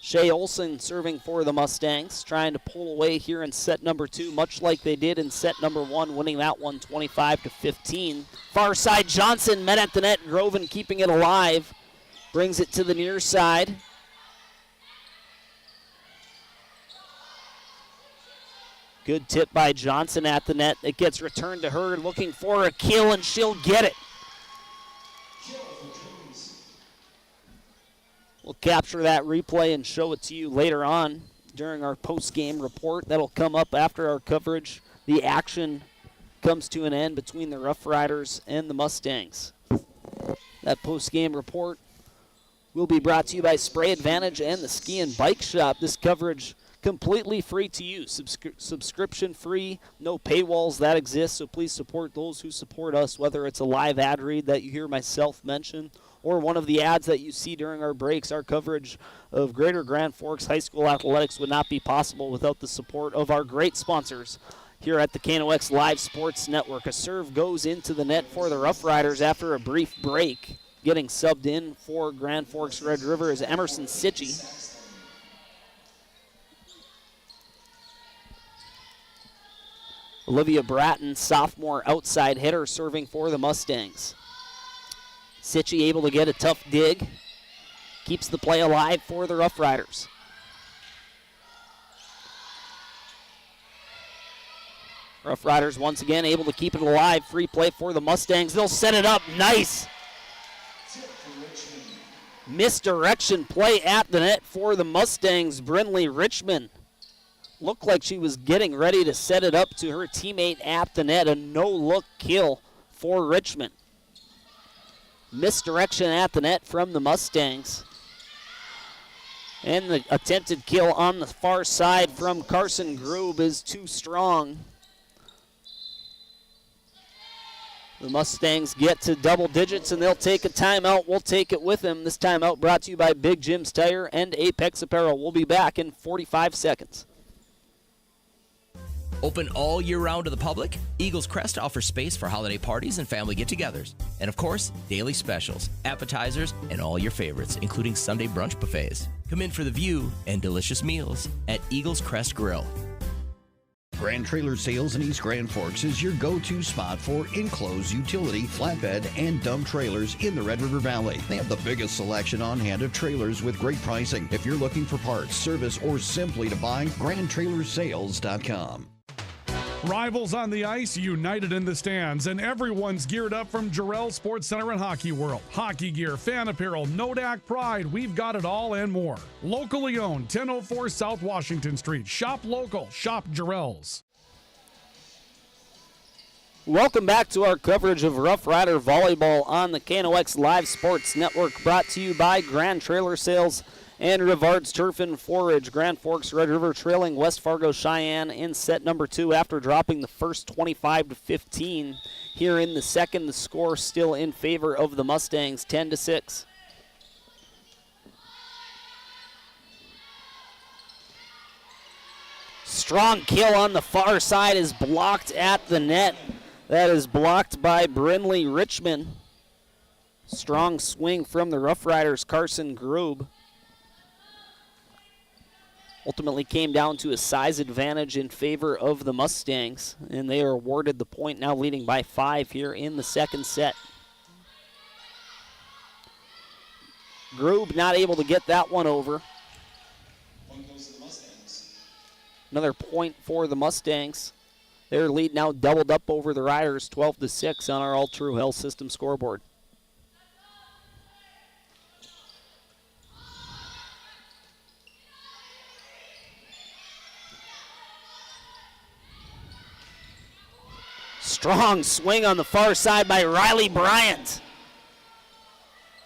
Shea Olson serving for the Mustangs, trying to pull away here in set number 2, much like they did in set number 1, winning that one 25-15. Far side Johnson met at the net. Groven keeping it alive. Brings it to the near side. Good tip by Johnson at the net. It gets returned to her, looking for a kill, and she'll get it. We'll capture that replay and show it to you later on during our post-game report. That'll come up after our coverage. The action comes to an end between the Rough Riders and the Mustangs. That post-game report will be brought to you by Spray Advantage and the Ski and Bike Shop. This coverage completely free to use, subscription free, no paywalls that exist, so please support those who support us, whether it's a live ad read that you hear myself mention or one of the ads that you see during our breaks. Our coverage of Greater Grand Forks High School athletics would not be possible without the support of our great sponsors here at the KNOX Live Sports Network. A serve goes into the net for the Rough Riders after a brief break. Getting subbed in for Grand Forks Red River is Emerson Sitchie. Olivia Bratton, sophomore outside hitter, serving for the Mustangs. Sitchie able to get a tough dig. Keeps the play alive for the Rough Riders. Rough Riders once again able to keep it alive. Free play for the Mustangs. They'll set it up. Nice. Misdirection play at the net for the Mustangs. Brinley Richmond looked like she was getting ready to set it up to her teammate at the net. A no-look kill for Richmond. Misdirection at the net from the Mustangs. And the attempted kill on the far side from Carson Grube is too strong. The Mustangs get to double digits and they'll take a timeout. We'll take it with them. This timeout brought to you by Big Jim's Tire and Apex Apparel. We'll be back in 45 seconds. Open all year round to the public, Eagles Crest offers space for holiday parties and family get-togethers. And of course, daily specials, appetizers, and all your favorites, including Sunday brunch buffets. Come in for the view and delicious meals at Eagles Crest Grill. Grand Trailer Sales in East Grand Forks is your go-to spot for enclosed utility, flatbed, and dump trailers in the Red River Valley. They have the biggest selection on hand of trailers with great pricing. If you're looking for parts, service, or simply to buy, GrandTrailersales.com. Rivals on the ice, united in the stands, and everyone's geared up from Jarrell Sports Center and Hockey World. Hockey gear, fan apparel, Nodak Pride, we've got it all and more. Locally owned, 1004 South Washington Street. Shop local, shop Jarrell's. Welcome back to our coverage of Rough Rider Volleyball on the KNOX Live Sports Network, brought to you by Grand Trailer Sales and Rivard's Turf and Forage. Grand Forks Red River trailing West Fargo Cheyenne in set number 2 after dropping the first 25-15. Here in the second, the score still in favor of the Mustangs, 10-6. Strong kill on the far side is blocked at the net. That is blocked by Brinley Richmond. Strong swing from the Rough Riders' Carson Grube. Ultimately came down to a size advantage in favor of the Mustangs, and they are awarded the point, now leading by 5 here in the second set. Grube not able to get that one over. Another point for the Mustangs. Their lead now doubled up over the Riders, 12-6 on our All True Health System scoreboard. Strong swing on the far side by Riley Bryant.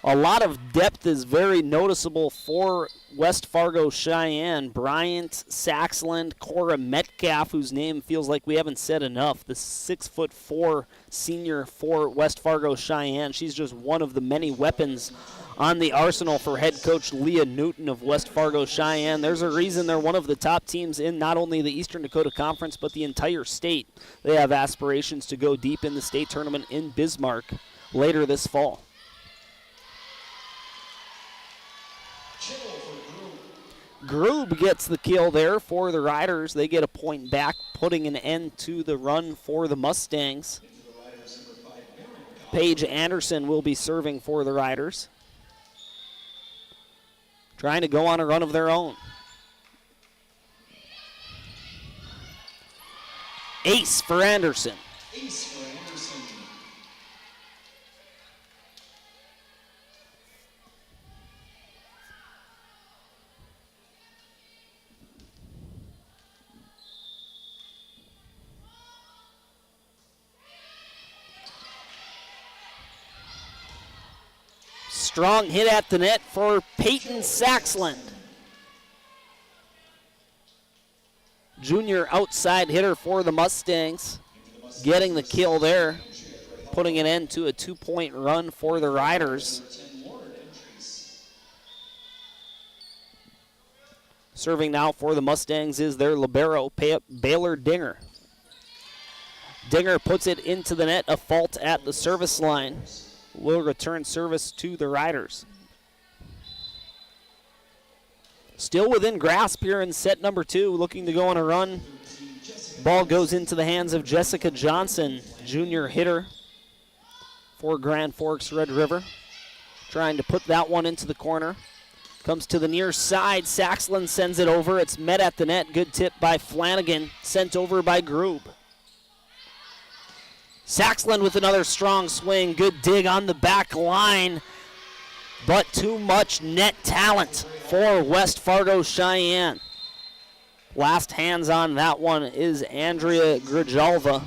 A lot of depth is very noticeable for West Fargo Cheyenne. Bryant, Saxland, Cora Metcalf, whose name feels like we haven't said enough. The 6'4" senior for West Fargo Cheyenne. She's just one of the many weapons on the arsenal for head coach Leah Newton of West Fargo Cheyenne. There's a reason they're one of the top teams in not only the Eastern Dakota Conference, but the entire state. They have aspirations to go deep in the state tournament in Bismarck later this fall. Grube gets the kill there for the Riders. They get a point back, putting an end to the run for the Mustangs. Paige Anderson will be serving for the Riders, trying to go on a run of their own. Ace for Anderson. Strong hit at the net for Peyton Saxland. Junior outside hitter for the Mustangs, getting the kill there, putting an end to a 2-point run for the Riders. Serving now for the Mustangs is their libero, Baylor Dinger. Dinger puts it into the net, a fault at the service line. Will return service to the Riders. Still within grasp here in set number 2, looking to go on a run. Ball goes into the hands of Jessica Johnson, junior hitter for Grand Forks Red River. Trying to put that one into the corner. Comes to the near side. Saxland sends it over. It's met at the net. Good tip by Flanagan. Sent over by Grube. Saxland with another strong swing. Good dig on the back line. But too much net talent for West Fargo Cheyenne. Last hands on that one is Andrea Grijalva.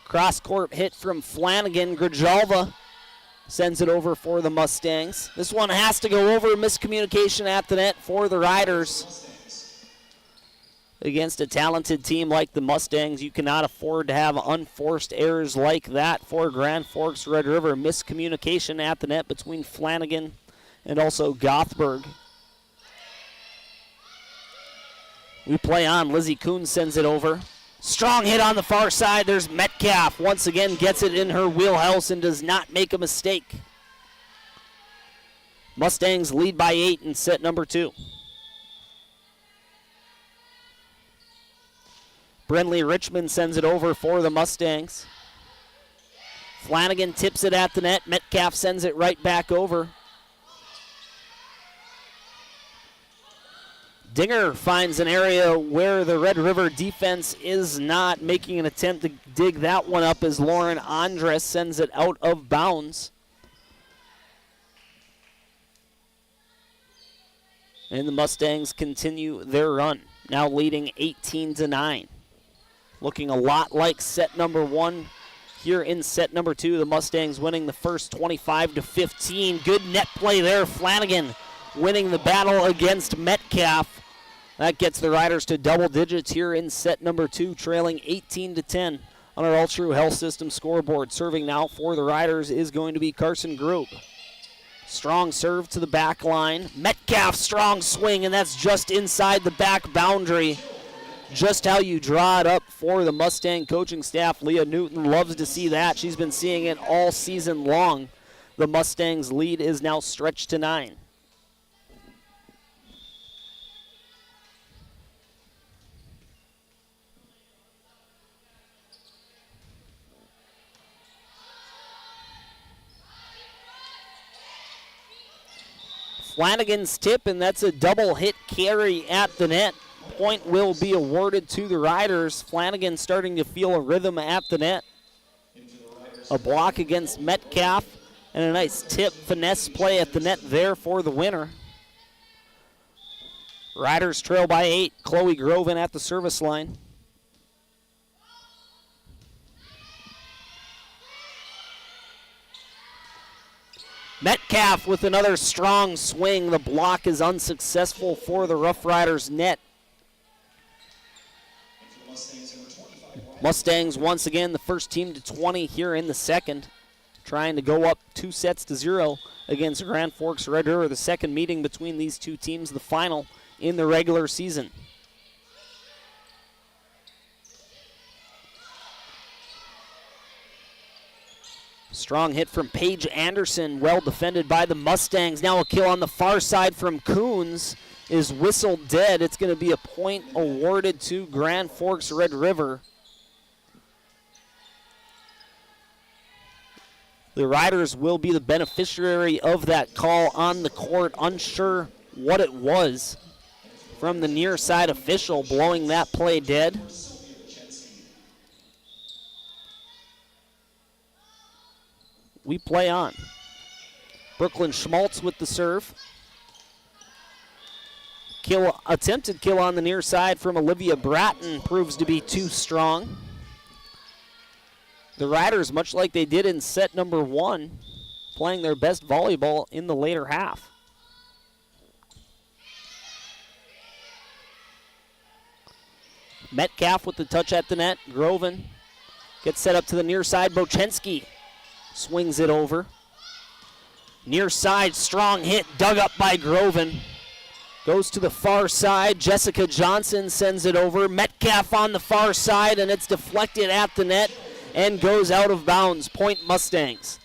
Cross-court hit from Flanagan. Grijalva sends it over for the Mustangs. This one has to go over. Miscommunication at the net for the Riders. Against a talented team like the Mustangs, you cannot afford to have unforced errors like that for Grand Forks Red River. Miscommunication at the net between Flanagan and also Gothberg. We play on. Lizzie Kuhn sends it over. Strong hit on the far side. There's Metcalf. Once again gets it in her wheelhouse and does not make a mistake. Mustangs lead by 8 in set number 2. Brenly Richmond sends it over for the Mustangs. Flanagan tips it at the net. Metcalf sends it right back over. Dinger finds an area where the Red River defense is not, making an attempt to dig that one up as Lauren Andres sends it out of bounds. And the Mustangs continue their run, now leading 18-9. Looking a lot like set number 1 here in set number 2. The Mustangs winning the first 25-15. Good net play there. Flanagan winning the battle against Metcalf. That gets the Riders to double digits here in set number 2, trailing 18-10 on our All True Health System scoreboard. Serving now for the Riders is going to be Carson Grube. Strong serve to the back line. Metcalf, strong swing, and that's just inside the back boundary. Just how you draw it up for the Mustang coaching staff. Leah Newton loves to see that. She's been seeing it all season long. The Mustangs' lead is now stretched to 9. Flanagan's tip, and that's a double hit carry at the net. Point will be awarded to the Riders. Flanagan starting to feel a rhythm at the net. A block against Metcalf, and a nice tip, finesse play at the net there for the winner. Riders trail by 8. Chloe Groven at the service line. Metcalf with another strong swing. The block is unsuccessful for the Rough Riders net. Mustangs once again the first team to 20 here in the second, trying to go up 2-0 against Grand Forks Red River, the second meeting between these two teams, the final in the regular season. Strong hit from Paige Anderson, well defended by the Mustangs. Now a kill on the far side from Coons is whistled dead. It's going to be a point awarded to Grand Forks Red River. The Riders will be the beneficiary of that call on the court. Unsure what it was from the near side official blowing that play dead. We play on. Brooklyn Schmaltz with the serve. Attempted kill on the near side from Olivia Bratton proves to be too strong. The Riders, much like they did in set number 1, playing their best volleyball in the later half. Metcalf with the touch at the net. Groven gets set up to the near side. Bochensky swings it over. Near side, strong hit, dug up by Groven. Goes to the far side. Jessica Johnson sends it over. Metcalf on the far side, and it's deflected at the net and goes out of bounds. Point Mustangs.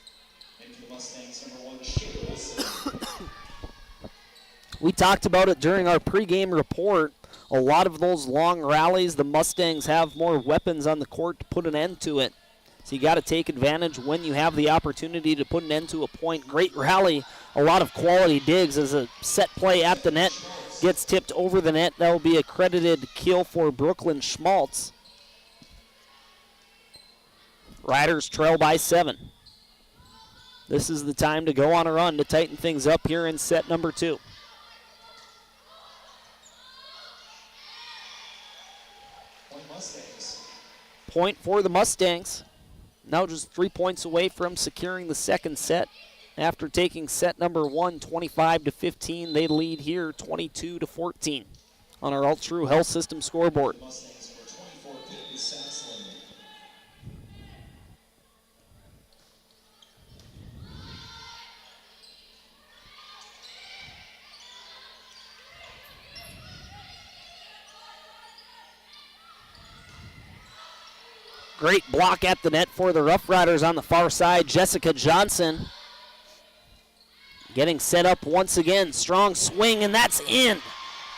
We talked about it during our pregame report. A lot of those long rallies, the Mustangs have more weapons on the court to put an end to it. So you got to take advantage when you have the opportunity to put an end to a point. Great rally, a lot of quality digs as a set play at the net gets tipped over the net. That will be a credited kill for Brooklyn Schmaltz. Riders trail by 7. This is the time to go on a run to tighten things up here in set number 2. Point for the Mustangs. Now just 3 points away from securing the second set. After taking set number 1, 25-15, they lead here 22-14 on our All-True Health System scoreboard. Great block at the net for the Rough Riders on the far side. Jessica Johnson getting set up once again. Strong swing, and that's in.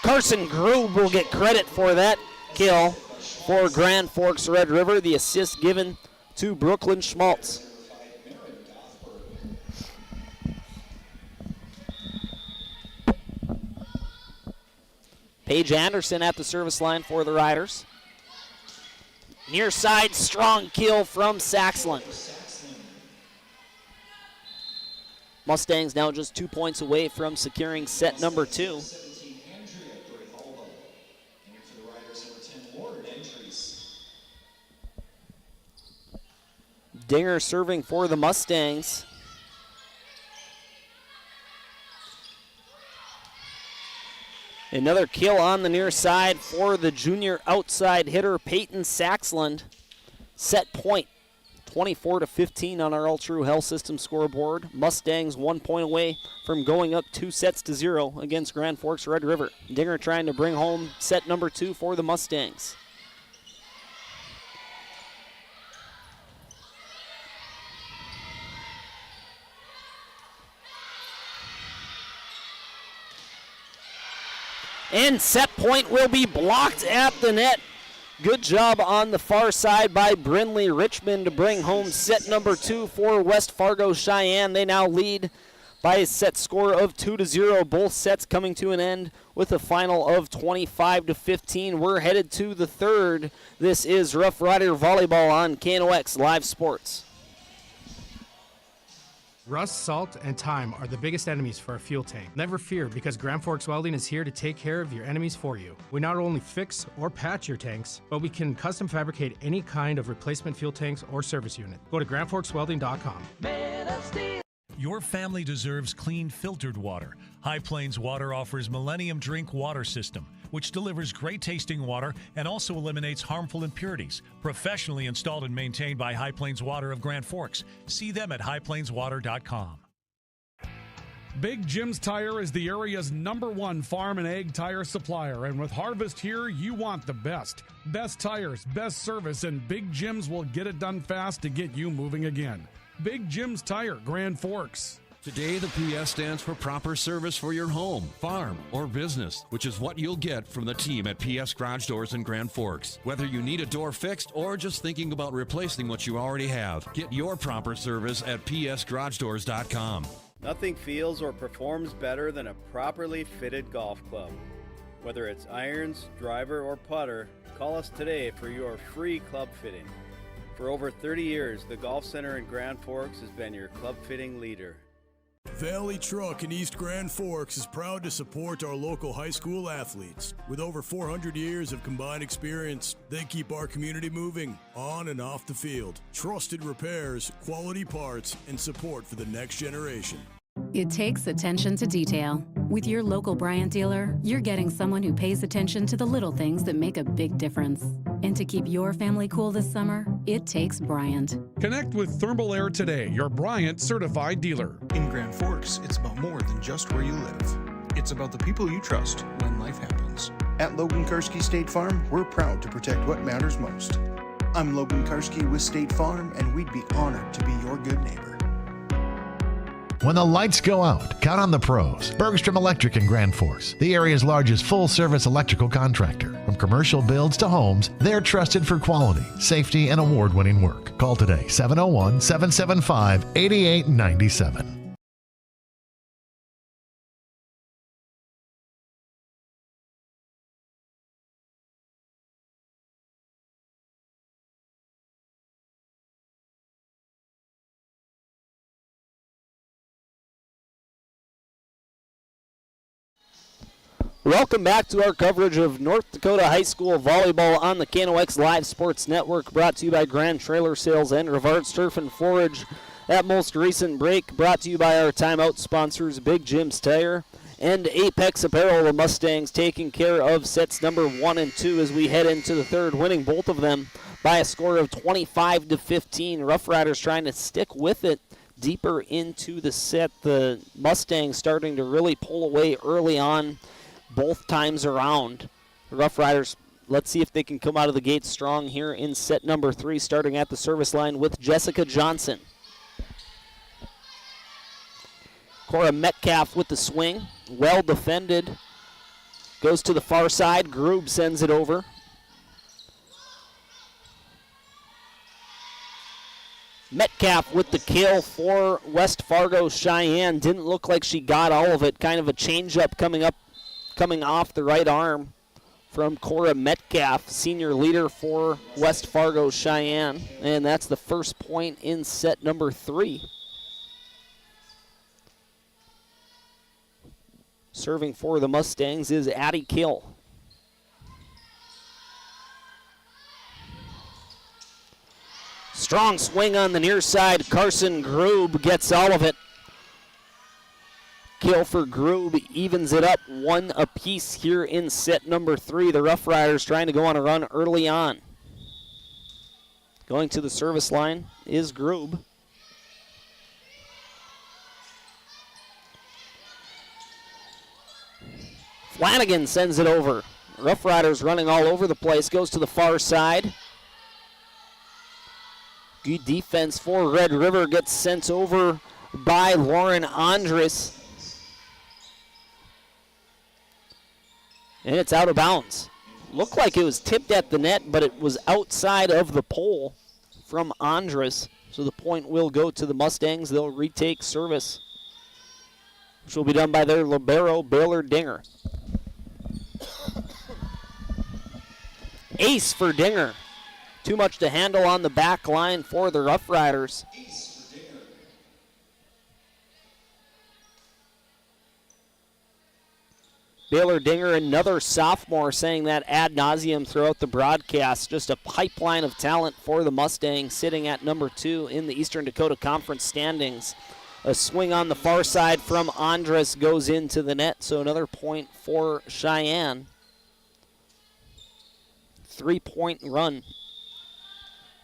Carson Grube will get credit for that kill for Grand Forks Red River. The assist given to Brooklyn Schmaltz. Paige Anderson at the service line for the Riders. Near side, strong kill from Saxland. Mustangs now just 2 points away from securing set number 2. Dinger serving for the Mustangs. Another kill on the near side for the junior outside hitter, Peyton Saxland. Set point, 24-15 on our All-True Health System scoreboard. Mustangs 1 point away from going up 2-0 against Grand Forks Red River. Dinger trying to bring home set number 2 for the Mustangs. And set point will be blocked at the net. Good job on the far side by Brinley Richmond to bring home set number 2 for West Fargo Cheyenne. They now lead by a set score of 2-0. Both sets coming to an end with a final of 25-15. We're headed to the third. This is Rough Rider Volleyball on KNOX Live Sports. Rust, salt, and time are the biggest enemies for a fuel tank. Never fear, because Grand Forks Welding is here to take care of your enemies for you. We not only fix or patch your tanks, but we can custom fabricate any kind of replacement fuel tanks or service unit. Go to grandforkswelding.com. Your family deserves clean, filtered water. High Plains Water offers Millennium Drink Water System, which delivers great tasting water and also eliminates harmful impurities. Professionally installed and maintained by High Plains Water of Grand Forks. See them at highplainswater.com. Big Jim's Tire is the area's #1 farm and ag tire supplier, and with harvest here, you want the best. Best tires, best service, and Big Jim's will get it done fast to get you moving again. Big Jim's Tire, Grand Forks. Today, the PS stands for proper service for your home, farm, or business, which is what you'll get from the team at PS Garage Doors in Grand Forks. Whether you need a door fixed or just thinking about replacing what you already have, get your proper service at psgaragedoors.com. Nothing feels or performs better than a properly fitted golf club. Whether it's irons, driver, or putter, call us today for your free club fitting. For over 30 years, the Golf Center in Grand Forks has been your club fitting leader. Valley Truck in East Grand Forks is proud to support our local high school athletes. With over 400 years of combined experience, they keep our community moving on and off the field. Trusted repairs, quality parts, and support for the next generation. It takes attention to detail. With your local Bryant dealer, you're getting someone who pays attention to the little things that make a big difference. And to keep your family cool this summer, it takes Bryant. Connect with Thermal Air today, your Bryant certified dealer. In Grand Forks, it's about more than just where you live. It's about the people you trust when life happens. At Logan Karski State Farm, we're proud to protect what matters most. I'm Logan Karski with State Farm, and we'd be honored to be your good neighbor. When the lights go out, count on the pros. Bergstrom Electric in Grand Forks, the area's largest full-service electrical contractor. From commercial builds to homes, they're trusted for quality, safety, and award-winning work. Call today, 701-775-8897. Welcome back to our coverage of North Dakota High School volleyball on the KNOX Live Sports Network, brought to you by Grand Trailer Sales and Rivard's Turf and Forage. That most recent break brought to you by our timeout sponsors, Big Jim's Tire and Apex Apparel. The Mustangs taking care of sets number 1 and 2 as we head into the third, winning both of them by a score of 25-15. Rough Riders trying to stick with it deeper into the set. The Mustangs starting to really pull away early on both times around. The Rough Riders, let's see if they can come out of the gate strong here in set number 3, starting at the service line with Jessica Johnson. Cora Metcalf with the swing, well defended. Goes to the far side, Groob sends it over. Metcalf with the kill for West Fargo Cheyenne. Didn't look like she got all of it. Kind of a change-up coming off the right arm from Cora Metcalf, senior leader for West Fargo Cheyenne. And that's the first point in set number 3. Serving for the Mustangs is Addie Kill. Strong swing on the near side. Carson Groob gets all of it. Kill for Groob evens it up 1 apiece here in set number 3. The Rough Riders trying to go on a run early on. Going to the service line is Groob. Flanagan sends it over. Rough Riders running all over the place. Goes to the far side. Good defense for Red River. Gets sent over by Lauren Andres. And it's out of bounds. Looked like it was tipped at the net, but it was outside of the pole from Andres. So the point will go to the Mustangs. They'll retake service, which will be done by their libero, Baylor Dinger. Ace for Dinger. Too much to handle on the back line for the Rough Riders. Baylor Dinger, another sophomore, saying that ad nauseum throughout the broadcast. Just a pipeline of talent for the Mustangs, sitting at number 2 in the Eastern Dakota Conference standings. A swing on the far side from Andres goes into the net, so another point for Sheyenne. 3-point run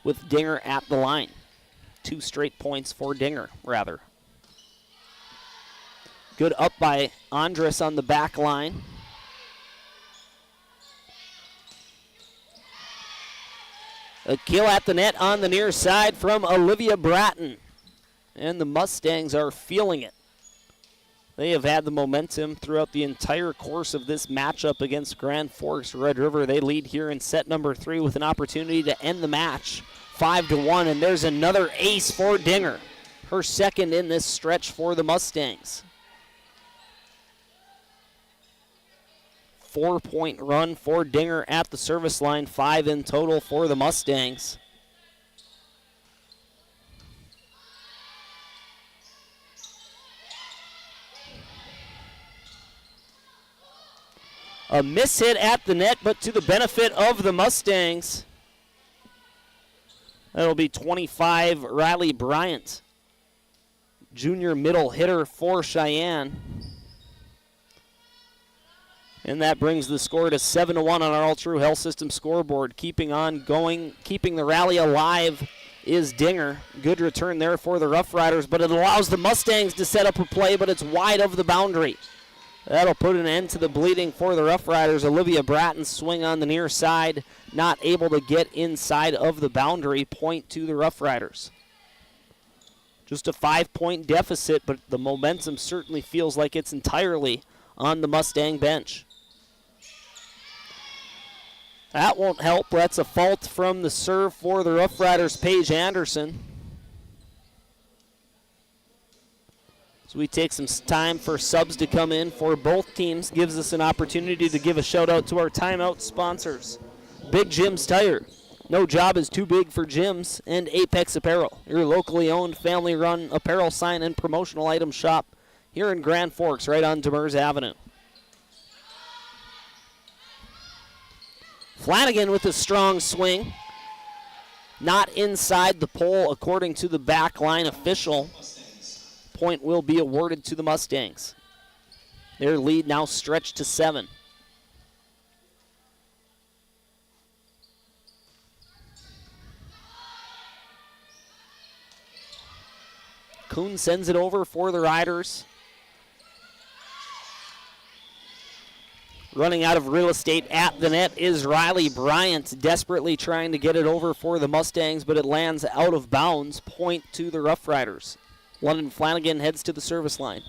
with Dinger at the line. 2 straight points for Dinger, rather. Good up by Andres on the back line. A kill at the net on the near side from Olivia Bratton. And the Mustangs are feeling it. They have had the momentum throughout the entire course of this matchup against Grand Forks Red River. They lead here in set number 3 with an opportunity to end the match 5-1, and there's another ace for Dinger. Her second in this stretch for the Mustangs. 4-point run for Dinger at the service line, 5 in total for the Mustangs. A miss hit at the net, but to the benefit of the Mustangs. That'll be 25, Riley Bryant, junior middle hitter for Sheyenne. And that brings the score to 7-1 on our All True Health System scoreboard. Keeping on going, keeping the rally alive is Dinger. Good return there for the Rough Riders, but it allows the Mustangs to set up a play, but it's wide of the boundary. That'll put an end to the bleeding for the Rough Riders. Olivia Bratton's swing on the near side, not able to get inside of the boundary. Point to the Rough Riders. Just a 5-point deficit, but the momentum certainly feels like it's entirely on the Mustang bench. That won't help. That's a fault from the serve for the Rough Riders, Paige Anderson. So we take some time for subs to come in for both teams. Gives us an opportunity to give a shout out to our timeout sponsors. Big Jim's Tire. No job is too big for Jim's. And Apex Apparel, your locally owned, family-run apparel, sign, and promotional item shop here in Grand Forks, right on Demers Avenue. Flanagan with a strong swing. Not inside the pole, according to the back line official. Point will be awarded to the Mustangs. Their lead now stretched to 7. Kuhn sends it over for the Riders. Running out of real estate at the net is Riley Bryant, desperately trying to get it over for the Mustangs, but it lands out of bounds. Point to the Rough Riders. London Flanagan heads to the service line.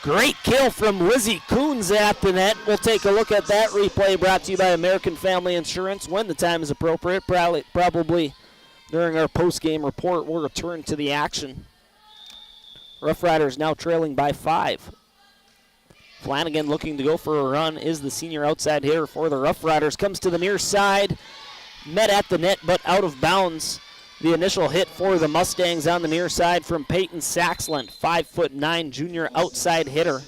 Great kill from Lizzie Coons at the net. We'll take a look at that replay, brought to you by American Family Insurance when the time is appropriate. Probably during our post-game report, we'll return to the action. Rough Riders now trailing by 5. Flanagan looking to go for a run is the senior outside hitter for the Rough Riders. Comes to the near side, met at the net but out of bounds. The initial hit for the Mustangs on the near side from Peyton Saxland, 5'9" junior outside hitter.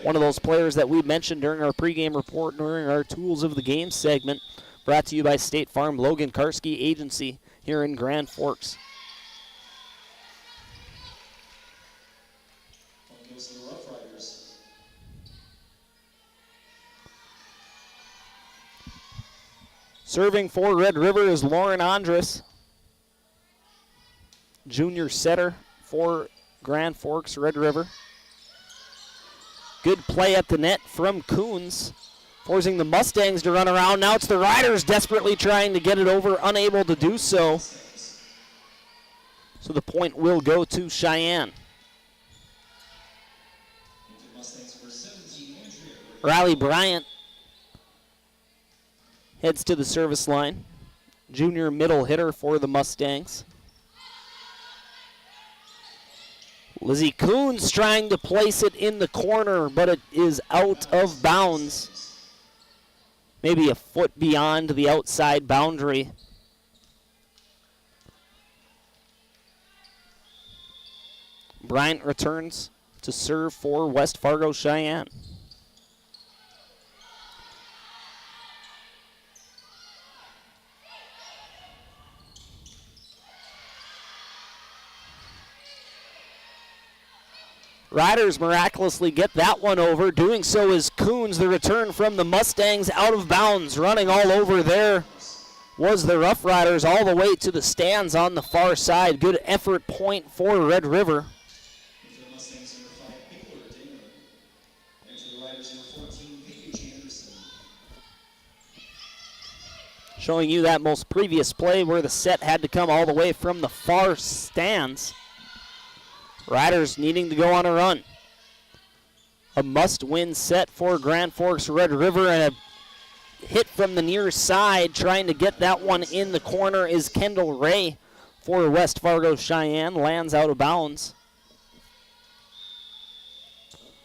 One of those players that we mentioned during our pregame report, during our Tools of the Game segment, brought to you by State Farm Logan Karski Agency here in Grand Forks. Serving for Red River is Lauren Andres, junior setter for Grand Forks Red River. Good play at the net from Coons, forcing the Mustangs to run around. Now it's the Riders desperately trying to get it over, unable to do so. So the point will go to Sheyenne. Riley Bryant heads to the service line. Junior middle hitter for the Mustangs. Lizzie Coons trying to place it in the corner, but it is out of bounds. maybe a foot beyond the outside boundary. Bryant returns to serve for West Fargo Sheyenne. Riders miraculously get that one over. Doing so is Coons. The return from the Mustangs out of bounds. Running all over there was the Rough Riders all the way to the stands on the far side. Good effort point for Red River. Showing you that most previous play where the set had to come all the way from the far stands. Riders needing to go on a run. A must-win set for Grand Forks Red River, and a hit from the near side trying to get that one in the corner is Kendall Ray for West Fargo Sheyenne. Lands out of bounds.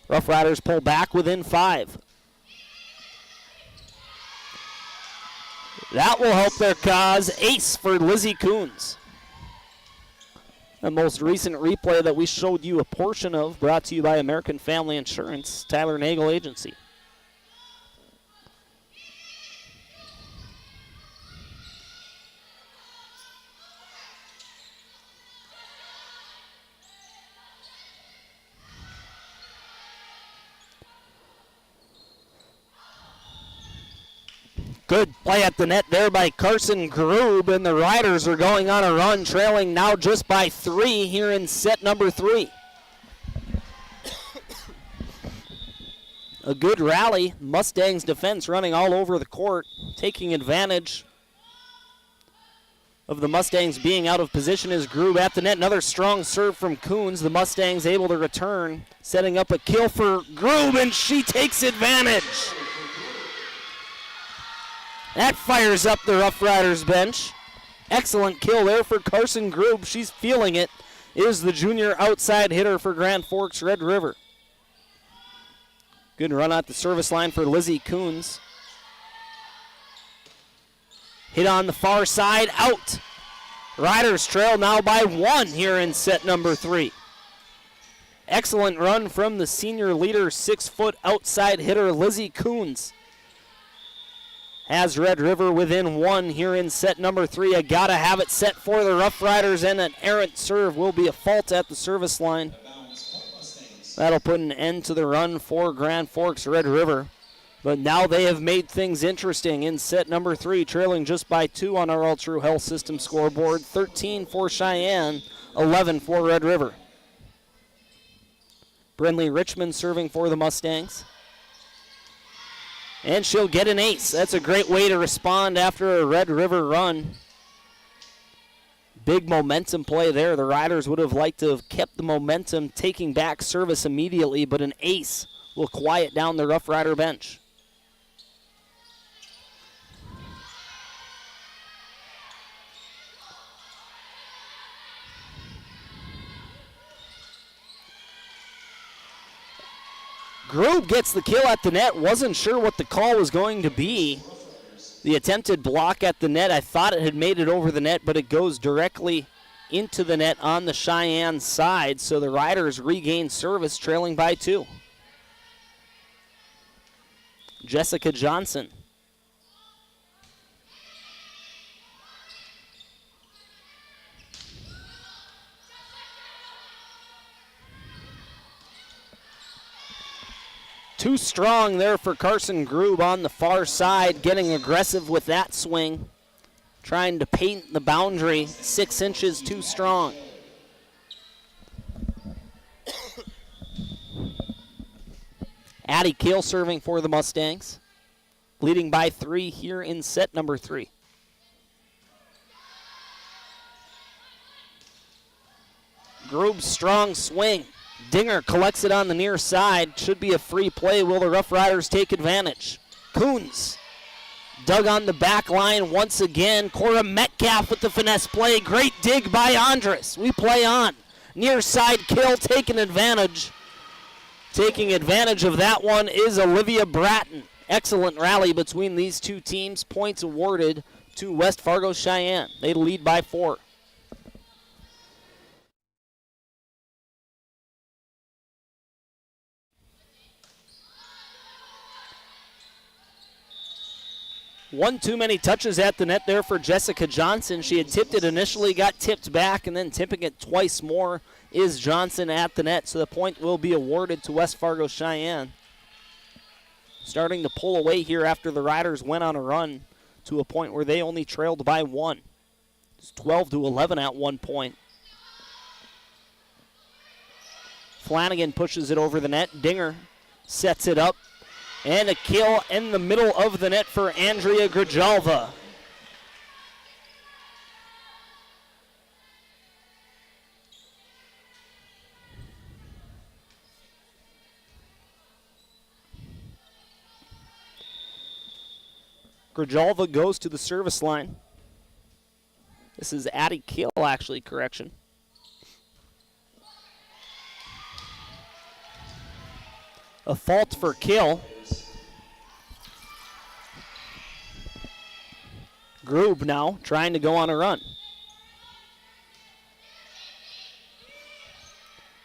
Rough Riders pull back within 5. That will help their cause. Ace for Lizzie Coons. The most recent replay that we showed you a portion of, brought to you by American Family Insurance, Tyler Nagel Agency. Good play at the net there by Carson Grube, and the Riders are going on a run, trailing now just by 3 here in set number 3. A good rally. Mustangs defense running all over the court, taking advantage of the Mustangs being out of position as Grube at the net. Another strong serve from Coons. The Mustangs able to return, setting up a kill for Grube, and she takes advantage. That fires up the Rough Riders bench. Excellent kill there for Carson Grube. She's feeling it. Is the junior outside hitter for Grand Forks Red River. Good run at the service line for Lizzie Coons. Hit on the far side, out. Riders trail now by 1 here in set number 3. Excellent run from the senior leader, 6-foot outside hitter Lizzie Coons. Has Red River within 1 here in set number 3. I gotta have it set for the Rough Riders, and an errant serve will be a fault at the service line. That'll put an end to the run for Grand Forks Red River. But now they have made things interesting in set number 3, trailing just by 2 on our All True Health System scoreboard. 13 for Sheyenne, 11 for Red River. Brinley Richmond serving for the Mustangs. And she'll get an ace. That's a great way to respond after a Red River run. Big momentum play there. The Riders would have liked to have kept the momentum, taking back service immediately, but an ace will quiet down the Rough Rider bench. Grube gets the kill at the net. Wasn't sure what the call was going to be. The attempted block at the net, I thought it had made it over the net, but it goes directly into the net on the Cheyenne side, so the Riders regain service, trailing by 2. Jessica Johnson. Too strong there for Carson Grube on the far side, getting aggressive with that swing. Trying to paint the boundary, 6 inches too strong. Addie Keel serving for the Mustangs, leading by 3 here in set number 3. Grube's strong swing. Dinger collects it on the near side. Should be a free play. Will the Rough Riders take advantage? Coons dug on the back line once again. Cora Metcalf with the finesse play. Great dig by Andres. We play on. Near side kill, taking advantage. Taking advantage of that one is Olivia Bratton. Excellent rally between these two teams. Points awarded to West Fargo Cheyenne. They lead by 4. One too many touches at the net there for Jessica Johnson. She had tipped it initially, got tipped back, and then tipping it twice more is Johnson at the net. So the point will be awarded to West Fargo Cheyenne. Starting to pull away here after the Riders went on a run to a point where they only trailed by 1. It's 12-11 at one point. Flanagan pushes it over the net. Dinger sets it up. And a kill in the middle of the net for Andrea Grijalva. Grijalva goes to the service line. This is Addie Kill, actually, correction. A fault for Kill. Grube now trying to go on a run.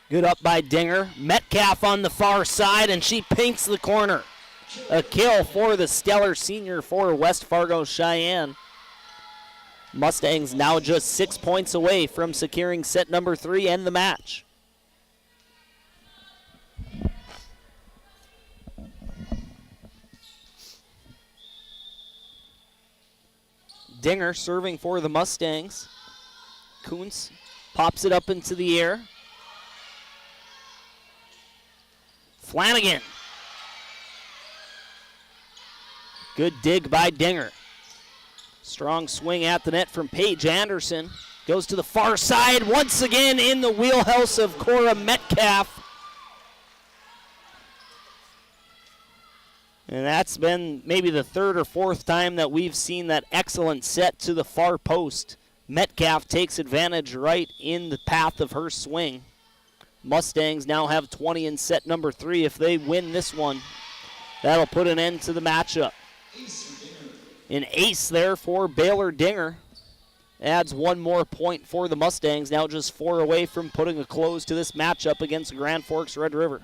Good up by Dinger. Metcalf on the far side, and she pinks the corner. A kill for the stellar senior for West Fargo Cheyenne. Mustangs now just 6 points away from securing set number 3 and the match. Dinger serving for the Mustangs. Kuntz pops it up into the air. Flanagan. Good dig by Dinger. Strong swing at the net from Paige Anderson. Goes to the far side once again in the wheelhouse of Cora Metcalf. And that's been maybe the 3rd or 4th time that we've seen that excellent set to the far post. Metcalf takes advantage right in the path of her swing. Mustangs now have 20 in set number 3. If they win this one, that'll put an end to the matchup. An ace there for Baylor Dinger. Adds 1 more point for the Mustangs, now just 4 away from putting a close to this matchup against Grand Forks Red River.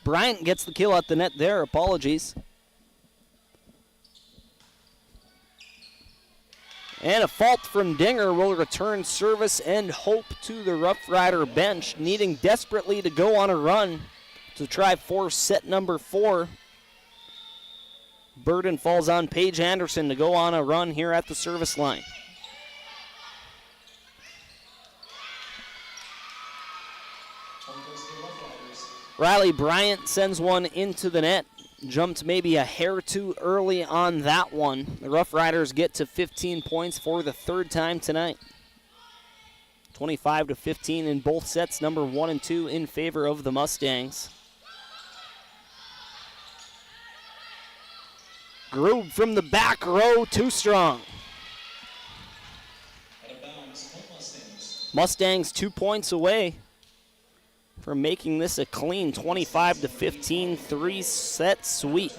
Bryant gets the kill at the net there. Apologies. And a fault from Dinger will return service and hope to the Rough Rider bench, needing desperately to go on a run to try force set number 4. Burden falls on Paige Anderson to go on a run here at the service line. Riley Bryant sends one into the net. Jumped maybe a hair too early on that one. The Rough Riders get to 15 points for the 3rd time tonight. 25-15 in both sets, number 1 and 2 in favor of the Mustangs. Grube from the back row, too strong. Mustangs 2 points away from making this a clean 25-15 3-set sweep.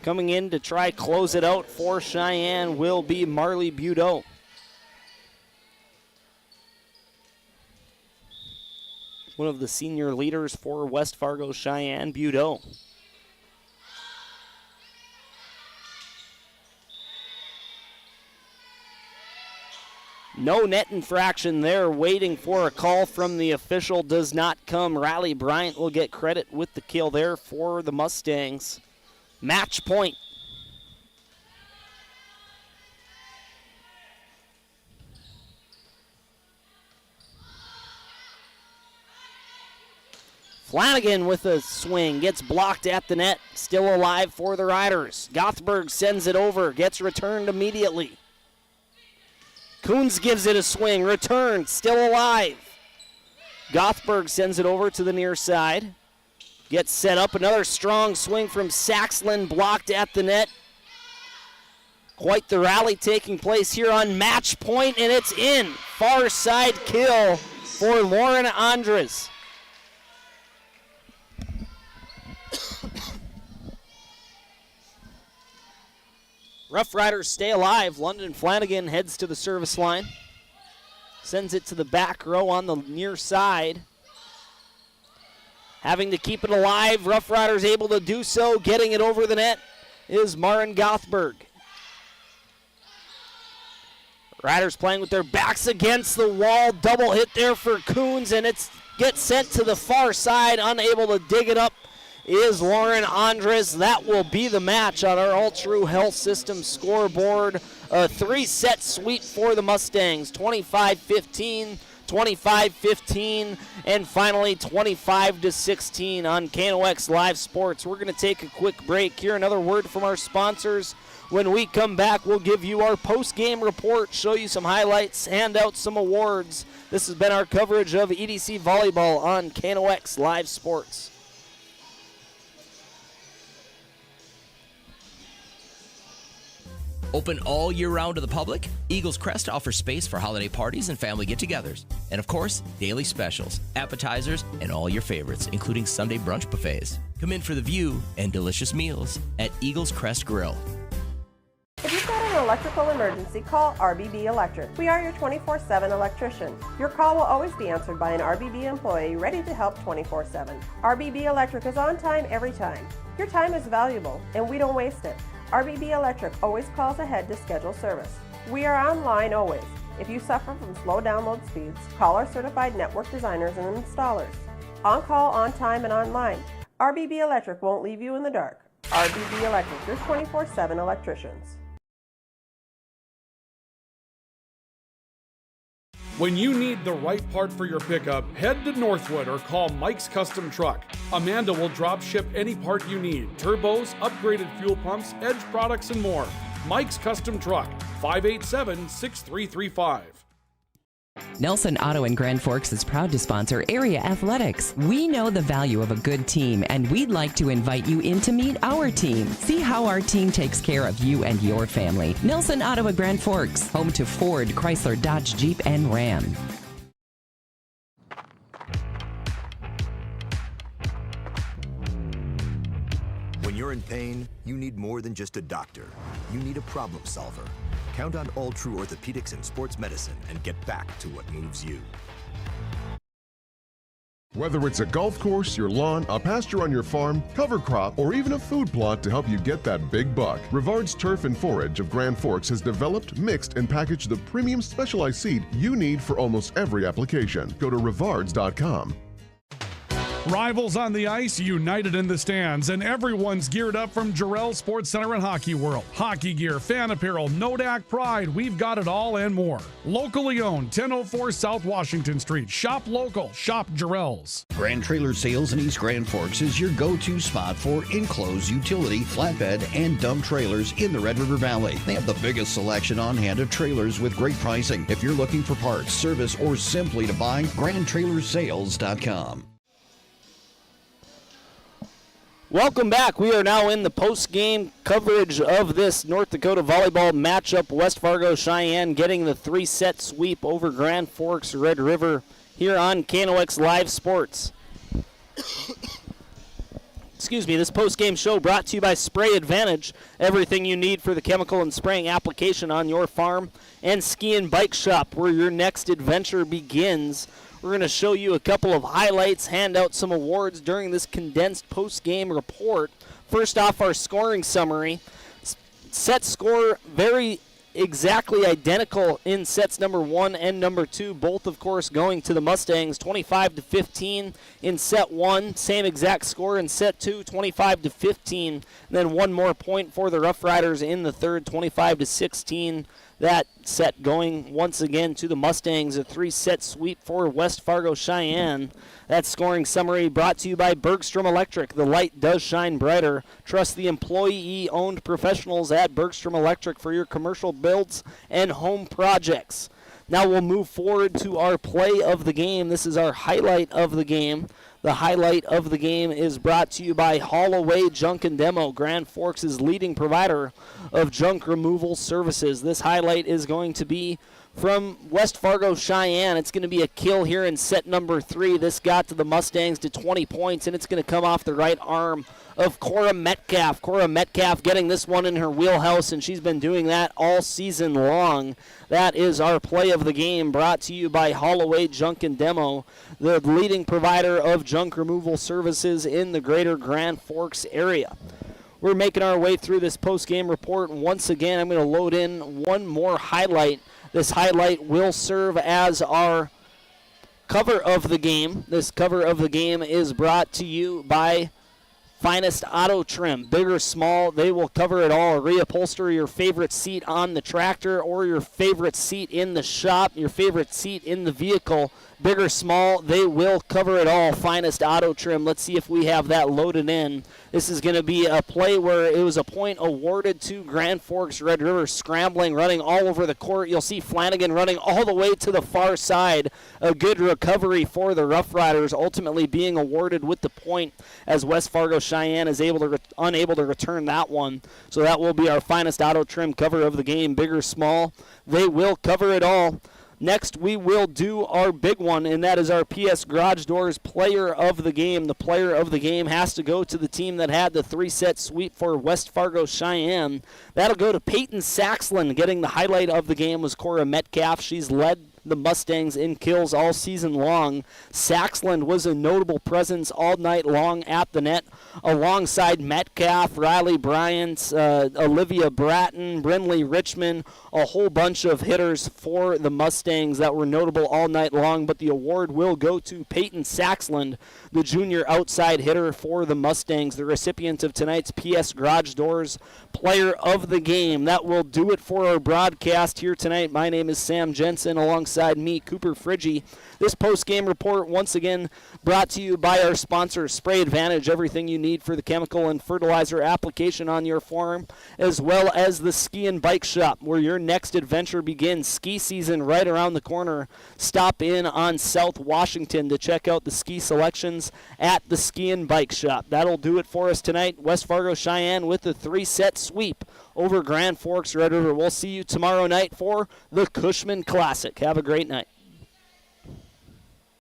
Coming in to try close it out for Cheyenne will be Marley Budeau. One of the senior leaders for West Fargo Cheyenne, Budeau. No net infraction there, waiting for a call from the official, does not come. Riley Bryant will get credit with the kill there for the Mustangs. Match point. Flanagan with a swing, gets blocked at the net, still alive for the Riders. Gothberg sends it over, gets returned immediately. Coons gives it a swing, return, still alive. Gothberg sends it over to the near side. Gets set up. Another strong swing from Saxland, blocked at the net. Quite the rally taking place here on match point, and it's in. Far side kill for Lauren Andres. Rough Riders stay alive. London Flanagan heads to the service line. Sends it to the back row on the near side. Having to keep it alive. Rough Riders able to do so. Getting it over the net is Maren Gothberg. Riders playing with their backs against the wall. Double hit there for Coons, and it gets sent to the far side. Unable to dig it up is Lauren Andres. That will be the match on our All True Health System scoreboard. A 3-set sweep for the Mustangs. 25-15, 25-15, and finally 25-16 on KNOX Live Sports. We're going to take a quick break here. Another word from our sponsors. When we come back, we'll give you our post-game report, show you some highlights, hand out some awards. This has been our coverage of EDC Volleyball on KNOX Live Sports. Open all year round to the public, Eagles Crest offers space for holiday parties and family get-togethers. And of course, daily specials, appetizers, and all your favorites, including Sunday brunch buffets. Come in for the view and delicious meals at Eagles Crest Grill. If you've got an electrical emergency, call RBB Electric. We are your 24/7 electrician. Your call will always be answered by an RBB employee ready to help 24/7. RBB Electric is on time every time. Your time is valuable, and we don't waste it. RBB Electric always calls ahead to schedule service. We are online always. If you suffer from slow download speeds, call our certified network designers and installers. On call, on time, and online. RBB Electric won't leave you in the dark. RBB Electric, your 24/7 electricians. When you need the right part for your pickup, head to Northwood or call Mike's Custom Truck. Amanda will drop ship any part you need. Turbos, upgraded fuel pumps, Edge products, and more. Mike's Custom Truck, 587-6335. Nelson Auto in Grand Forks is proud to sponsor area athletics. We know the value of a good team, and we'd like to invite you in to meet our team. See how our team takes care of you and your family. Nelson Auto in Grand Forks, home to Ford, Chrysler, Dodge, Jeep, and Ram. When you're in pain, you need more than just a doctor. You need a problem solver. Count on All True Orthopedics and Sports Medicine and get back to what moves you. Whether it's a golf course, your lawn, a pasture on your farm, cover crop, or even a food plot to help you get that big buck, Rivard's Turf and Forage of Grand Forks has developed, mixed, and packaged the premium specialized seed you need for almost every application. Go to rivards.com. Rivals on the ice, united in the stands, and everyone's geared up from Jarrell Sports Center and Hockey World. Hockey gear, fan apparel, Nodak Pride, we've got it all and more. Locally owned, 1004 South Washington Street. Shop local, shop Jarrell's. Grand Trailer Sales in East Grand Forks is your go-to spot for enclosed utility, flatbed, and dump trailers in the Red River Valley. They have the biggest selection on hand of trailers with great pricing. If you're looking for parts, service, or simply to buy, GrandTrailersales.com. Welcome back. We are now in the post-game coverage of this North Dakota volleyball matchup. West Fargo Cheyenne getting the 3-set sweep over Grand Forks Red River here on KNOX Live Sports. Excuse me, this post-game show brought to you by Spray Advantage. Everything you need for the chemical and spraying application on your farm. And Ski and Bike Shop, where your next adventure begins. We're going to show you a couple of highlights, hand out some awards during this condensed post-game report. First off, our scoring summary. Set score very exactly identical in sets number 1 and number 2, both of course going to the Mustangs, 25-15 in set 1, same exact score in set 2, 25-15, and then one more point for the Rough Riders in the third, 25-16. That set going once again to the Mustangs, a 3-set sweep for West Fargo Cheyenne. That scoring summary brought to you by Bergstrom Electric. The light does shine brighter. Trust the employee-owned professionals at Bergstrom Electric for your commercial builds and home projects. Now we'll move forward to our play of the game. This is our highlight of the game. The highlight of the game is brought to you by Holloway Junk and Demo, Grand Forks' leading provider of junk removal services. This highlight is going to be from West Fargo Sheyenne. It's going to be a kill here in set number 3. This got to the Mustangs to 20 points, and it's going to come off the right arm of Cora Metcalf. Cora Metcalf getting this one in her wheelhouse, and she's been doing that all season long. That is our play of the game, brought to you by Holloway Junk and Demo, the leading provider of junk removal services in the greater Grand Forks area. We're making our way through this post-game report, and once again, I'm going to load in one more highlight. This highlight will serve as our cover of the game. This cover of the game is brought to you by Finest Auto Trim. Big or small, they will cover it all. Reupholster your favorite seat on the tractor or your favorite seat in the shop, your favorite seat in the vehicle. Big or small, they will cover it all. Finest Auto Trim. Let's see if we have that loaded in. This is going to be a play where it was a point awarded to Grand Forks Red River, scrambling, running all over the court. You'll see Flanagan running all the way to the far side. A good recovery for the Rough Riders, ultimately being awarded with the point as West Fargo Sheyenne is unable to return that one. So that will be our Finest Auto Trim cover of the game. Big or small, they will cover it all. Next, we will do our big one, and that is our PS Garage Doors Player of the Game. The Player of the Game has to go to the team that had the 3-set sweep for West Fargo Sheyenne. That'll go to Peyton Saxland. Getting the highlight of the game was Cora Metcalf. She's led the Mustangs in kills all season long. Saxland was a notable presence all night long at the net, alongside Metcalf, Riley Bryant, Olivia Bratton, Brinley Richmond, a whole bunch of hitters for the Mustangs that were notable all night long, but the award will go to Peyton Saxland, the junior outside hitter for the Mustangs, the recipient of tonight's PS Garage Doors Player of the Game. That will do it for our broadcast here tonight. My name is Sam Jensen, alongside me, Cooper Friggy. This post-game report, once again, brought to you by our sponsor, Spray Advantage, everything you need for the chemical and fertilizer application on your farm, as well as the Ski and Bike Shop, where your next adventure begins. Ski season right around the corner. Stop in on South Washington to check out the ski selections at the Ski and Bike Shop. That'll do it for us tonight. West Fargo Sheyenne with the 3-set sweep over Grand Forks Red River. We'll see you tomorrow night for the Cushman Classic. Have a great night.